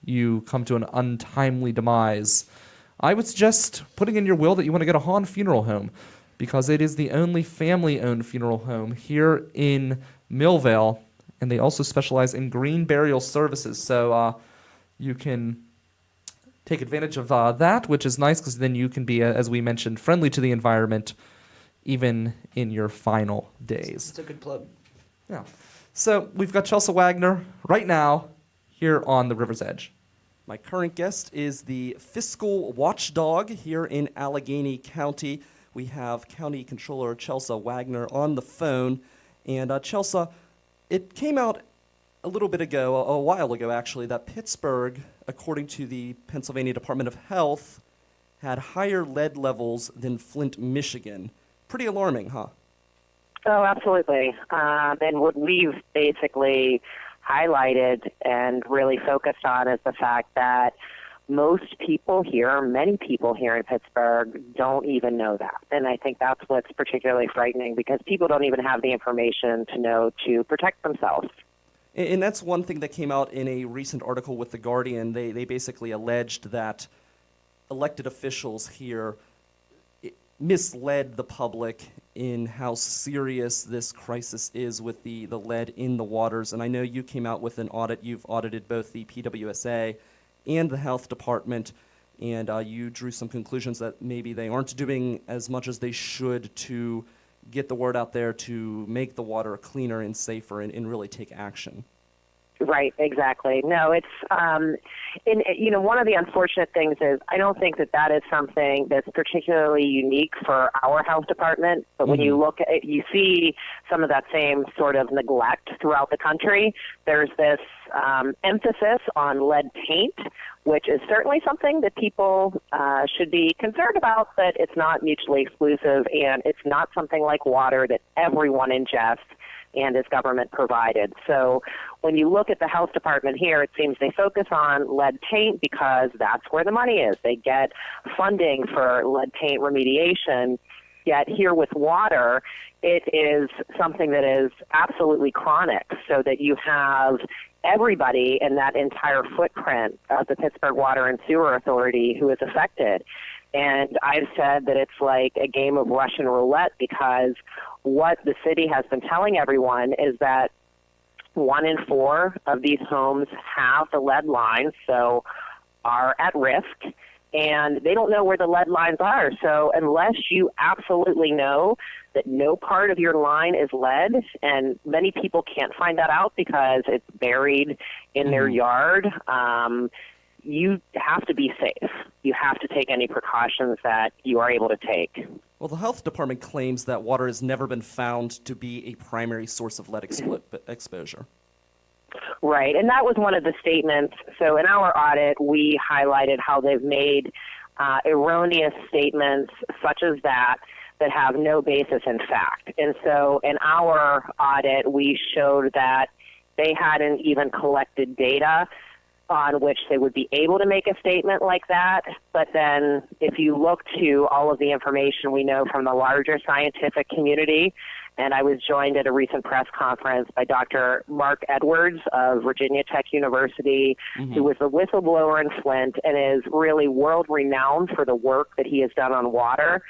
Speaker 1: you come to an untimely demise, I would suggest putting in your will that you want to get a Hahn Funeral Home because it is the only family-owned funeral home here in Millvale, and they also specialize in green burial services. So you can take advantage of that, which is nice because then you can be, as we mentioned, friendly to the environment even in your final days.
Speaker 3: It's a good plug.
Speaker 1: Yeah. So we've got Chelsa Wagner right now here on the River's Edge. My current guest is the fiscal watchdog here in Allegheny County. We have County Controller Chelsa Wagner on the phone. And Chelsa, it came out a little bit ago, a while ago actually, that Pittsburgh, according to the Pennsylvania Department of Health, had higher lead levels than Flint, Michigan. Pretty alarming, huh?
Speaker 5: Oh, absolutely. And what we've basically highlighted and really focused on is the fact that most people here, many people here in Pittsburgh, don't even know that. And I think that's what's particularly frightening because people don't even have the information to know to protect themselves.
Speaker 1: And that's one thing that came out in a recent article with The Guardian. They basically alleged that elected officials here misled the public in how serious this crisis is with the lead in the waters. And I know you came out with an audit. You've audited both the PWSA and the health department, and you drew some conclusions that maybe they aren't doing as much as they should to get the word out there to make the water cleaner and safer and really take action.
Speaker 5: Right, exactly. No, it's, one of the unfortunate things is I don't think that is something that's particularly unique for our health department, but when you look at it, you see some of that same sort of neglect throughout the country. There's this emphasis on lead paint, which is certainly something that people should be concerned about, but it's not mutually exclusive, and it's not something like water that everyone ingests and is government provided. So when you look at the health department here, it seems they focus on lead paint because that's where the money is. They get funding for lead paint remediation. Yet here with water, it is something that is absolutely chronic, so that you have everybody in that entire footprint of the Pittsburgh Water and Sewer Authority who is affected. And I've said that it's like a game of Russian roulette because what the city has been telling everyone is that 1 in 4 of these homes have the lead lines, so are at risk, and they don't know where the lead lines are. So unless you absolutely know that no part of your line is lead, and many people can't find that out because it's buried in their yard, you have to be safe. You have to take any precautions that you are able to take.
Speaker 1: Well, the health department claims that water has never been found to be a primary source of lead exposure.
Speaker 5: Right, and that was one of the statements. So in our audit, we highlighted how they've made erroneous statements such as that that have no basis in fact. And so in our audit, we showed that they hadn't even collected data on which they would be able to make a statement like that. But then if you look to all of the information we know from the larger scientific community, and I was joined at a recent press conference by Dr. Mark Edwards of Virginia Tech University, who was a whistleblower in Flint and is really world-renowned for the work that he has done on water.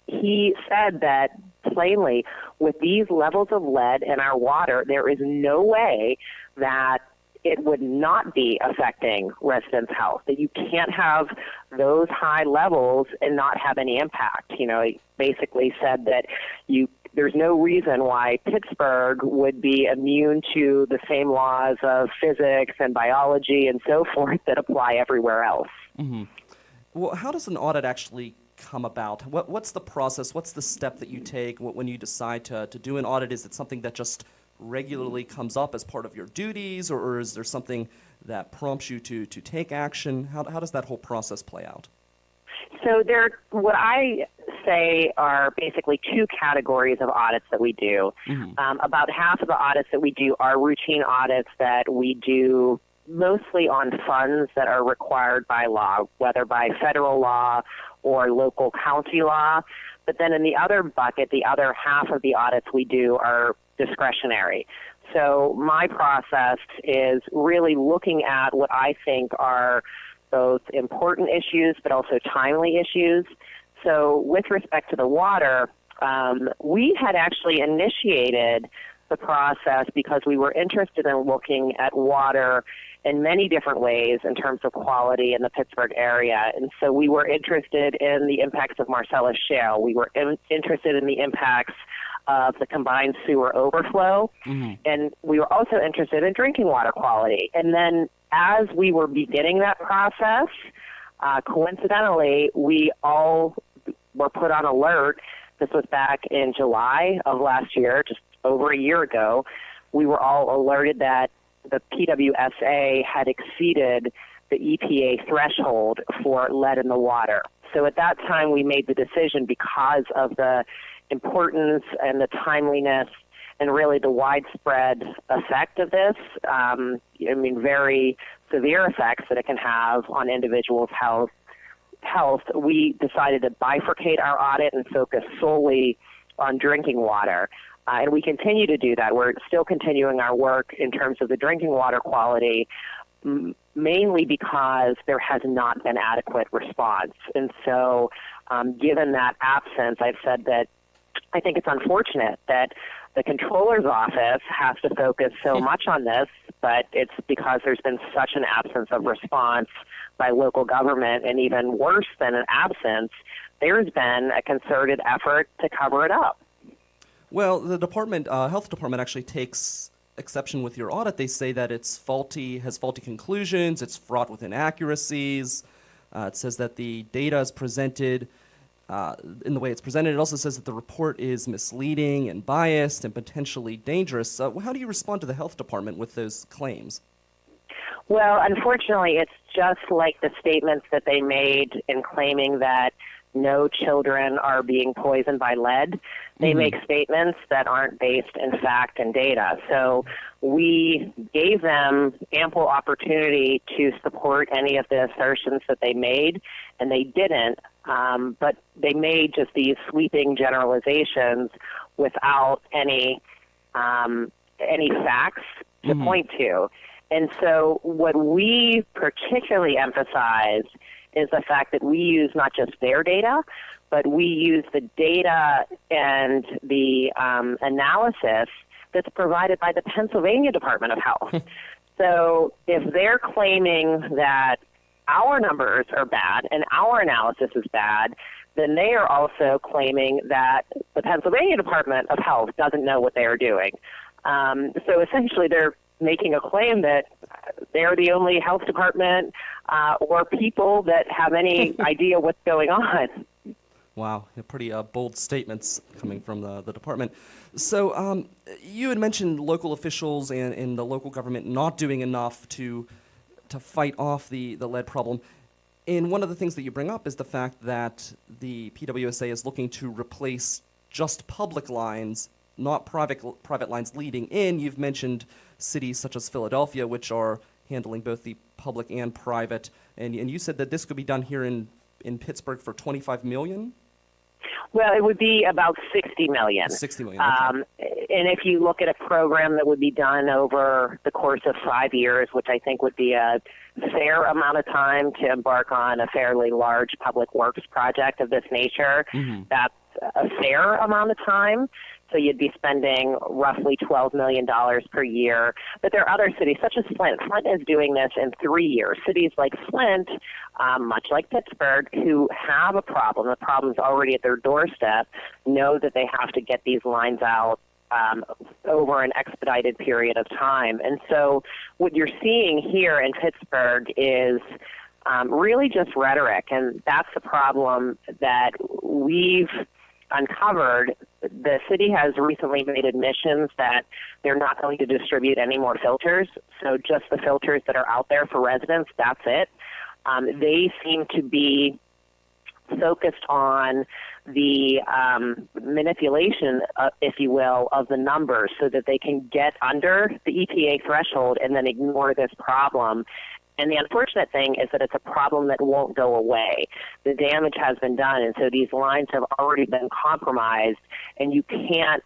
Speaker 5: He said that plainly, with these levels of lead in our water, there is no way that it would not be affecting residents' health, that you can't have those high levels and not have any impact. You know, he basically said that there's no reason why Pittsburgh would be immune to the same laws of physics and biology and so forth that apply everywhere else.
Speaker 1: Well, how does an audit actually come about? What's the process? What's the step that you take when you decide to do an audit? Is it something that just regularly comes up as part of your duties, or is there something that prompts you to take action? How does that whole process play out?
Speaker 5: So what I say are basically two categories of audits that we do. About half of the audits that we do are routine audits that we do mostly on funds that are required by law, whether by federal law or local county law. But then in the other bucket, the other half of the audits we do are discretionary. So my process is really looking at what I think are both important issues but also timely issues. So with respect to the water, we had actually initiated the process because we were interested in looking at water in many different ways in terms of quality in the Pittsburgh area. And so we were interested in the impacts of Marcellus Shale. We were interested in the impacts of the combined sewer overflow. And we were also interested in drinking water quality. And then as we were beginning that process, coincidentally, we all were put on alert. This was back in July of last year, just over a year ago. We were all alerted that the PWSA had exceeded the EPA threshold for lead in the water. So at that time, we made the decision, because of the importance and the timeliness and really the widespread effect of this, very severe effects that it can have on individuals' health, we decided to bifurcate our audit and focus solely on drinking water. And we continue to do that. We're still continuing our work in terms of the drinking water quality, mainly because there has not been adequate response. And so given that absence, I've said that I think it's unfortunate that the controller's office has to focus so much on this, but it's because there's been such an absence of response by local government, and even worse than an absence, there's been a concerted effort to cover it up.
Speaker 1: Well, the health department actually takes exception with your audit. They say that it's has faulty conclusions, it's fraught with inaccuracies. It says that the data is presented in the way it's presented. It also says that the report is misleading and biased and potentially dangerous. How do you respond to the health department with those claims?
Speaker 5: Well, unfortunately, it's just like the statements that they made in claiming that no children are being poisoned by lead. They make statements that aren't based in fact and data. So we gave them ample opportunity to support any of the assertions that they made, and they didn't. But they made just these sweeping generalizations without any facts to point to. And so what we particularly emphasize is the fact that we use not just their data, but we use the data and the analysis that's provided by the Pennsylvania Department of Health. So if they're claiming that our numbers are bad and our analysis is bad, then they are also claiming that the Pennsylvania Department of Health doesn't know what they are doing. So essentially they're making a claim that they're the only health department or people that have any idea what's going on.
Speaker 1: Wow, pretty bold statements coming from the department. So you had mentioned local officials and the local government not doing enough to fight off the lead problem. And one of the things that you bring up is the fact that the PWSA is looking to replace just public lines, not private lines leading in. You've mentioned cities such as Philadelphia, which are handling both the public and private. And you said that this could be done here in Pittsburgh for $25 million?
Speaker 5: Well, it would be about $60 million.
Speaker 1: $60 million. Okay.
Speaker 5: And if you look at a program that would be done over the course of 5 years, which I think would be a fair amount of time to embark on a fairly large public works project of this nature, that's a fair amount of time. So you'd be spending roughly $12 million per year. But there are other cities, such as Flint. Flint is doing this in 3 years. Cities like Flint, much like Pittsburgh, who have a problem, the problem's already at their doorstep, know that they have to get these lines out over an expedited period of time. And so what you're seeing here in Pittsburgh is really just rhetoric, and that's the problem that we've uncovered. The city has recently made admissions that they're not going to distribute any more filters, so just the filters that are out there for residents, that's it. They seem to be focused on the manipulation, if you will, of the numbers so that they can get under the EPA threshold and then ignore this problem. And the unfortunate thing is that it's a problem that won't go away. The damage has been done, and so these lines have already been compromised, and you can't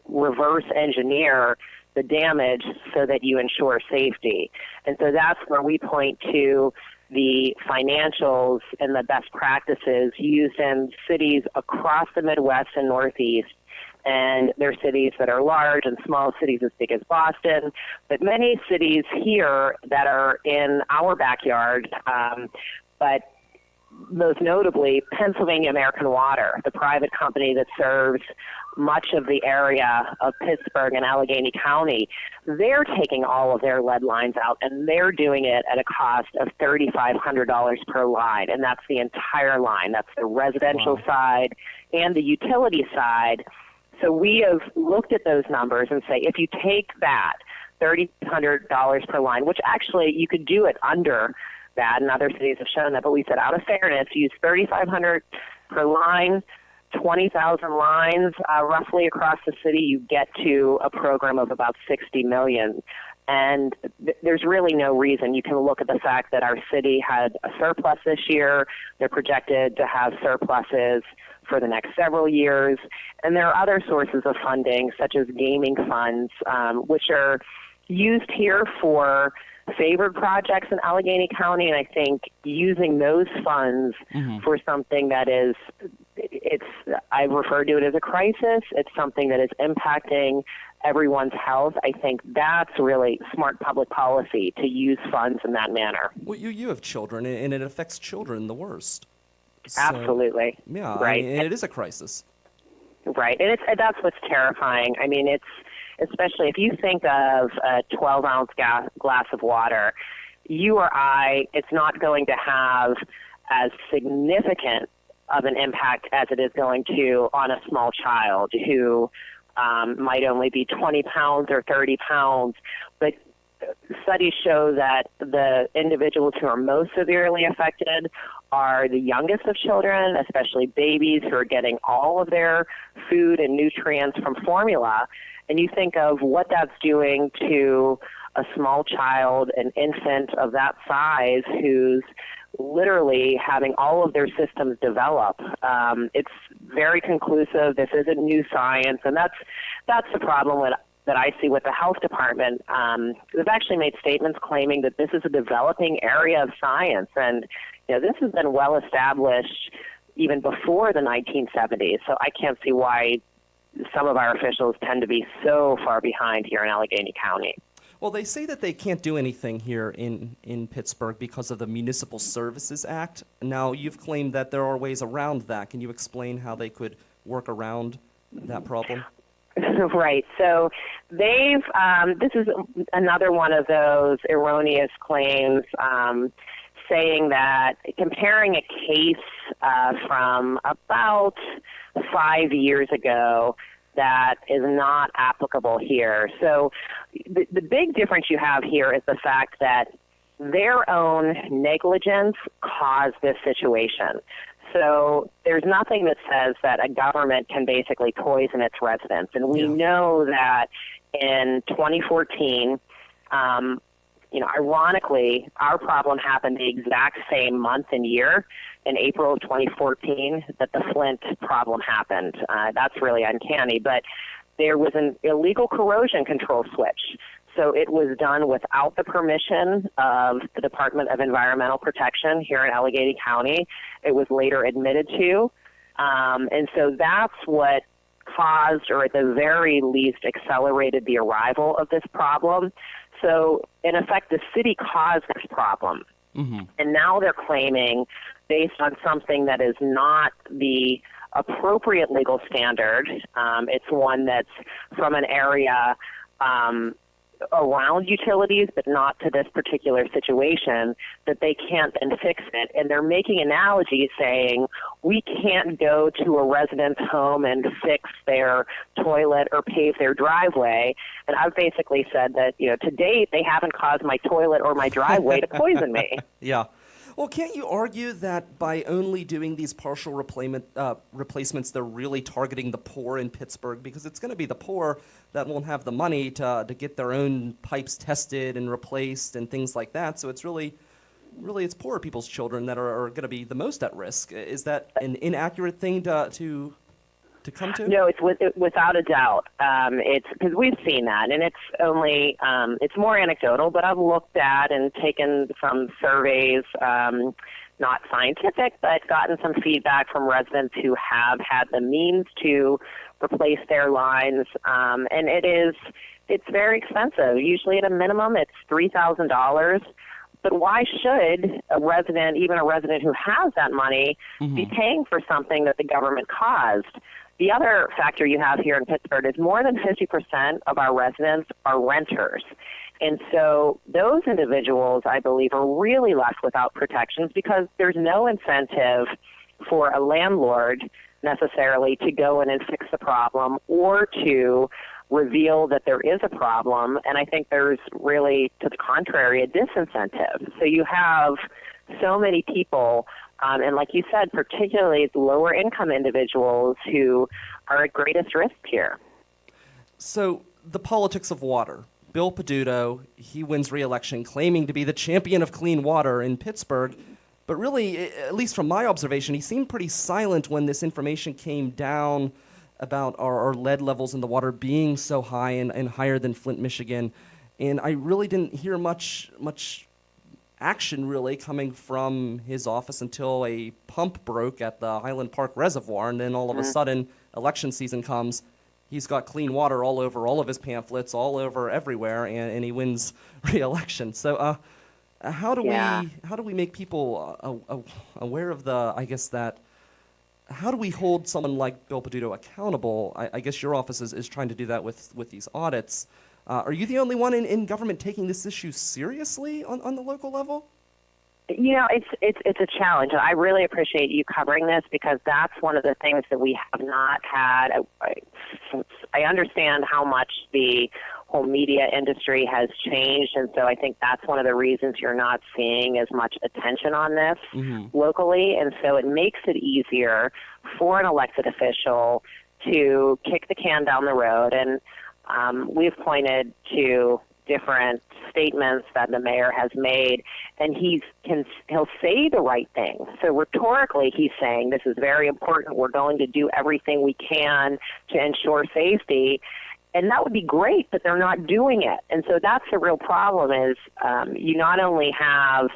Speaker 5: reverse engineer the damage so that you ensure safety. And so that's where we point to the financials and the best practices used in cities across the Midwest and Northeast. And there are cities that are large and small cities as big as Boston, but many cities here that are in our backyard, but most notably Pennsylvania American Water, the private company that serves much of the area of Pittsburgh and Allegheny County. They're taking all of their lead lines out, and they're doing it at a cost of $3,500 per line, and that's the entire line. That's the residential side and the utility side. So we have looked at those numbers and say, if you take that $3,500 per line, which actually you could do it under that, and other cities have shown that, but we said out of fairness, use $3,500 per line, 20,000 lines roughly across the city, you get to a program of about $60 million. And there's really no reason. You can look at the fact that our city had a surplus this year. They're projected to have surpluses for the next several years. And there are other sources of funding, such as gaming funds, which are used here for favored projects in Allegheny County. And I think using those funds for something that is, I refer to it as a crisis. It's something that is impacting everyone's health. I think that's really smart public policy to use funds in that manner.
Speaker 1: Well, you have children, and it affects children the worst. So,
Speaker 5: Absolutely.
Speaker 1: Yeah,
Speaker 5: right.
Speaker 1: I mean, it is a crisis.
Speaker 5: Right, and that's what's terrifying. I mean, it's especially if you think of a 12-ounce glass of water, you or I, it's not going to have as significant of an impact as it is going to on a small child who might only be 20 pounds or 30 pounds. But studies show that the individuals who are most severely affected are the youngest of children, especially babies who are getting all of their food and nutrients from formula. And you think of what that's doing to a small child, an infant of that size, who's literally having all of their systems develop. It's very conclusive. This isn't new science, and that's the problem that I see with the health department. They've actually made statements claiming that this is a developing area of science, and this has been well established even before the 1970s. So I can't see why some of our officials tend to be so far behind here in Allegheny County.
Speaker 1: Well, they say that they can't do anything here in Pittsburgh because of the Municipal Services Act. Now, you've claimed that there are ways around that. Can you explain how they could work around that problem?
Speaker 5: Right. So they've, this is another one of those erroneous claims, saying that comparing a case from about 5 years ago that is not applicable here. So the big difference you have here is the fact that their own negligence caused this situation. So there's nothing that says that a government can basically poison its residents. And we know that in 2014, ironically, our problem happened the exact same month and year in April of 2014 that the Flint problem happened. That's really uncanny. But there was an illegal corrosion control switch. So it was done without the permission of the Department of Environmental Protection here in Allegheny County. It was later admitted to. And so that's what caused, or at the very least accelerated, the arrival of this problem. So in effect, the city caused this problem. Mm-hmm. And now they're claiming, based on something that is not the appropriate legal standard, it's one that's from an area around utilities, but not to this particular situation, that they can't then fix it. And they're making analogies saying, we can't go to a resident's home and fix their toilet or pave their driveway. And I've basically said that, to date, they haven't caused my toilet or my driveway to poison me.
Speaker 1: Yeah. Well, can't you argue that by only doing these partial replacements, they're really targeting the poor in Pittsburgh? Because it's going to be the poor that won't have the money to get their own pipes tested and replaced and things like that. So it's really it's poor people's children that are going to be the most at risk. Is that an inaccurate thing to come to?
Speaker 5: No, it's without a doubt. It's because we've seen that, and it's only it's more anecdotal. But I've looked at and taken some surveys, not scientific, but gotten some feedback from residents who have had the means to replace their lines, and it's very expensive. Usually, at a minimum, it's $3,000. But why should a resident, even a resident who has that money, be paying for something that the government caused? The other factor you have here in Pittsburgh is more than 50% of our residents are renters. And so those individuals, I believe, are really left without protections because there's no incentive for a landlord necessarily to go in and fix the problem or to reveal that there is a problem. And I think there's really, to the contrary, a disincentive. So you have so many people, and like you said, particularly lower income individuals who are at greatest risk here.
Speaker 1: So the politics of water. Bill Peduto, he wins re-election claiming to be the champion of clean water in Pittsburgh. But really, at least from my observation, he seemed pretty silent when this information came down about our lead levels in the water being so high and higher than Flint, Michigan. And I really didn't hear much action really coming from his office until a pump broke at the Highland Park Reservoir, and then all of a sudden, election season comes. He's got clean water all over all of his pamphlets, all over everywhere, and he wins re-election. So how do we make people aware of how do we hold someone like Bill Peduto accountable? I guess your office is trying to do that with these audits. Are you the only one in government taking this issue seriously on the local level?
Speaker 5: It's a challenge. I really appreciate you covering this because that's one of the things that we have not had. I understand how much the whole media industry has changed, and so I think that's one of the reasons you're not seeing as much attention on this locally, and so it makes it easier for an elected official to kick the can down the road. And we've pointed to different statements that the mayor has made, and he'll say the right thing. So rhetorically, he's saying this is very important. We're going to do everything we can to ensure safety, and that would be great, but they're not doing it. And so that's the real problem is you not only have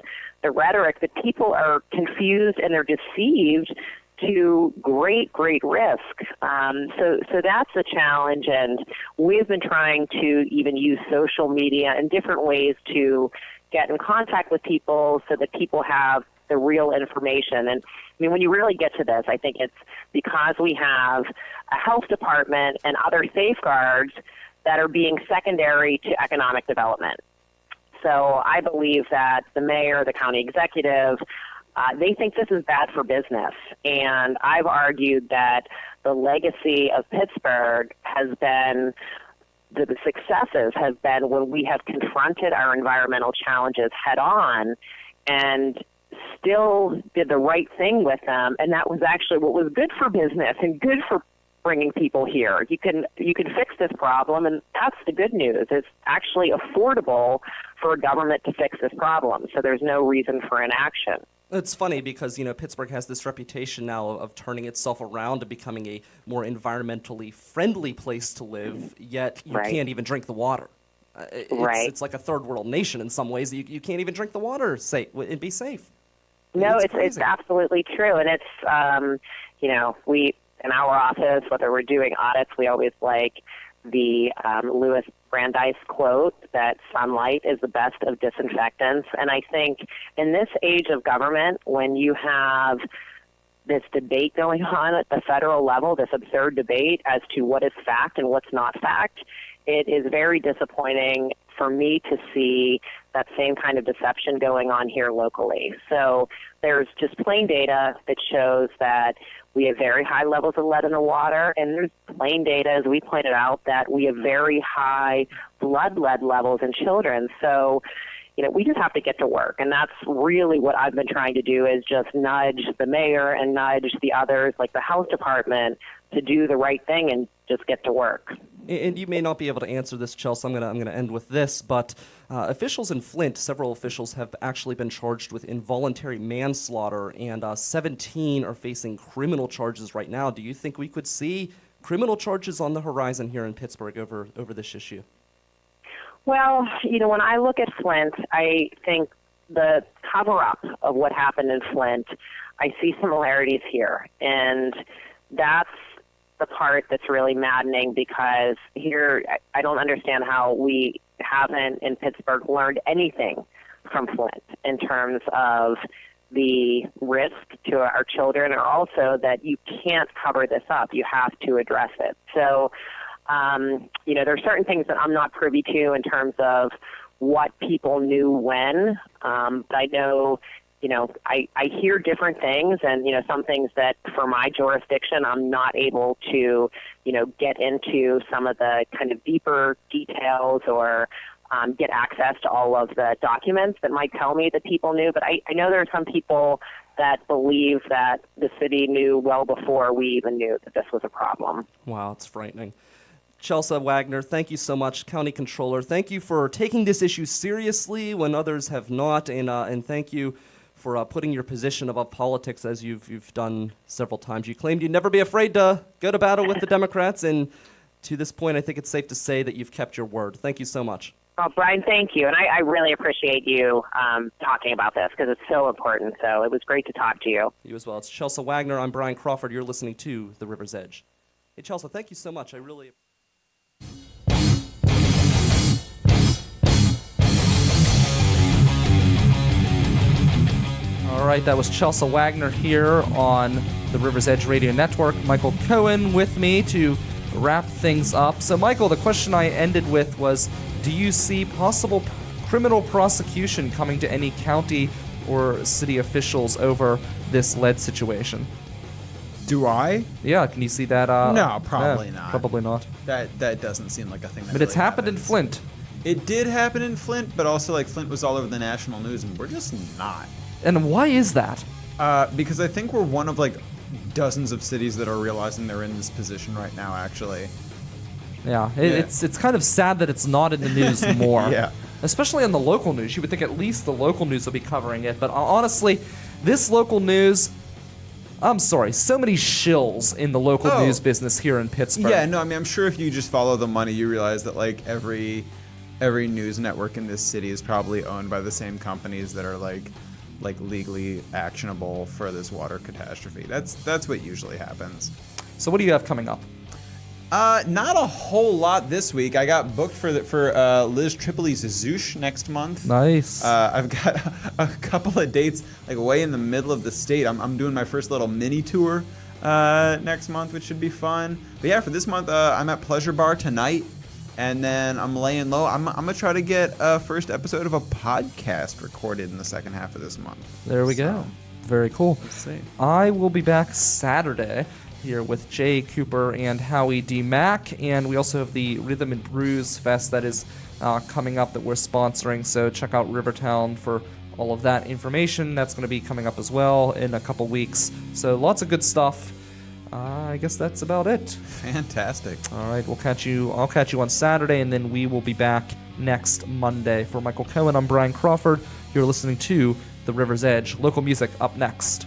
Speaker 5: the rhetoric, but people are confused and they're deceived to great risk. So that's the challenge, and we've been trying to even use social media in different ways to get in contact with people so that people have the real information. And I mean, when you really get to this, I think it's because we have a health department and other safeguards that are being secondary to economic development. So I believe that the mayor, the county executive, they think this is bad for business. And I've argued that the legacy of Pittsburgh has been the success successes have been when we have confronted our environmental challenges head on and still did the right thing with them, and that was actually what was good for business and good for bringing people here. You can fix this problem, and that's the good news. It's actually affordable for a government to fix this problem, so there's no reason for inaction.
Speaker 1: It's funny because, Pittsburgh has this reputation now of turning itself around to becoming a more environmentally friendly place to live, yet you
Speaker 5: Right.
Speaker 1: can't even drink the water.
Speaker 5: Right.
Speaker 1: It's like a third world nation in some ways. You can't even drink the water and be safe.
Speaker 5: No, it's
Speaker 1: crazy.
Speaker 5: absolutely true, and it's we in our office, whether we're doing audits, we always like the Louis Brandeis quote that sunlight is the best of disinfectants. And I think in this age of government, when you have this debate going on at the federal level, this absurd debate as to what is fact and what's not fact, it is very disappointing for me to see that same kind of deception going on here locally. So there's just plain data that shows that we have very high levels of lead in the water, and there's plain data, as we pointed out, that we have very high blood lead levels in children. So, we just have to get to work, and that's really what I've been trying to do, is just nudge the mayor and nudge the others, like the health department, to do the right thing and just get to work.
Speaker 1: And you may not be able to answer this, Chelsea. I'm gonna end with this, but officials in Flint, several officials have actually been charged with involuntary manslaughter, and 17 are facing criminal charges right now. Do you think we could see criminal charges on the horizon here in Pittsburgh over this issue?
Speaker 5: Well, when I look at Flint, I think the cover-up of what happened in Flint, I see similarities here, and that's the part that's really maddening, because here I don't understand how we haven't in Pittsburgh learned anything from Flint in terms of the risk to our children, or also that you can't cover this up. You have to address it. So, there are certain things that I'm not privy to in terms of what people knew when, but I know I hear different things, and, some things that for my jurisdiction, I'm not able to, get into some of the kind of deeper details or get access to all of the documents that might tell me that people knew. But I know there are some people that believe that the city knew well before we even knew that this was a problem.
Speaker 1: Wow, it's frightening. Chelsa Wagner, thank you so much, County Controller. Thank you for taking this issue seriously when others have not, and thank you for putting your position above politics, as you've done several times. You claimed you'd never be afraid to go to battle with the Democrats, and to this point, I think it's safe to say that you've kept your word. Thank you so much.
Speaker 5: Oh, Brian, thank you. And I really appreciate you talking about this, because it's so important. So it was great to talk to you.
Speaker 1: You as well. It's Chelsa Wagner. I'm Brian Crawford. You're listening to The River's Edge. Hey, Chelsa, thank you so much. I really... All right, that was Chelsa Wagner here on the River's Edge Radio Network. Michael Cohen with me to wrap things up. So, Michael, the question I ended with was, do you see possible criminal prosecution coming to any county or city officials over this lead situation?
Speaker 2: Do I?
Speaker 1: Yeah, can you see that?
Speaker 2: No, probably not.
Speaker 1: Probably not.
Speaker 2: That doesn't seem like a thing that
Speaker 1: But it's
Speaker 2: really
Speaker 1: happened in
Speaker 2: happens.
Speaker 1: Flint.
Speaker 2: It did happen in Flint, but also Flint was all over the national news, and we're just not.
Speaker 1: And why is that?
Speaker 2: Because I think we're one of dozens of cities that are realizing they're in this position right now, actually.
Speaker 1: Yeah, it's kind of sad that it's not in the news more.
Speaker 2: Yeah.
Speaker 1: Especially on the local news. You would think at least the local news will be covering it. But honestly, this local news, I'm sorry, so many shills in the local news business here in Pittsburgh.
Speaker 2: Yeah, no, I mean, I'm sure if you just follow the money, you realize that every news network in this city is probably owned by the same companies that are legally actionable for this water catastrophe. That's what usually happens.
Speaker 1: So what do you have coming up?
Speaker 2: Not a whole lot this week. I got booked for Liz Tripoli's Zoosh next month.
Speaker 1: Nice.
Speaker 2: I've got a couple of dates way in the middle of the state. I'm doing my first little mini tour next month, which should be fun. But yeah, for this month, I'm at Pleasure Bar tonight, and then I'm laying low. I'm gonna try to get a first episode of a podcast recorded in the second half of this month.
Speaker 1: There we go. Very cool.
Speaker 2: Let's see.
Speaker 1: I will be back Saturday here with Jay Cooper and Howie D. Mack. And we also have the Rhythm and Brews Fest that is coming up that we're sponsoring. So check out Rivertown for all of that information. That's going to be coming up as well in a couple weeks. So lots of good stuff. I guess that's about it.
Speaker 2: Fantastic.
Speaker 1: All right, I'll catch you on Saturday, and then we will be back next Monday. For Michael Cohen, I'm Brian Crawford. You're listening to The River's Edge. Local music up next.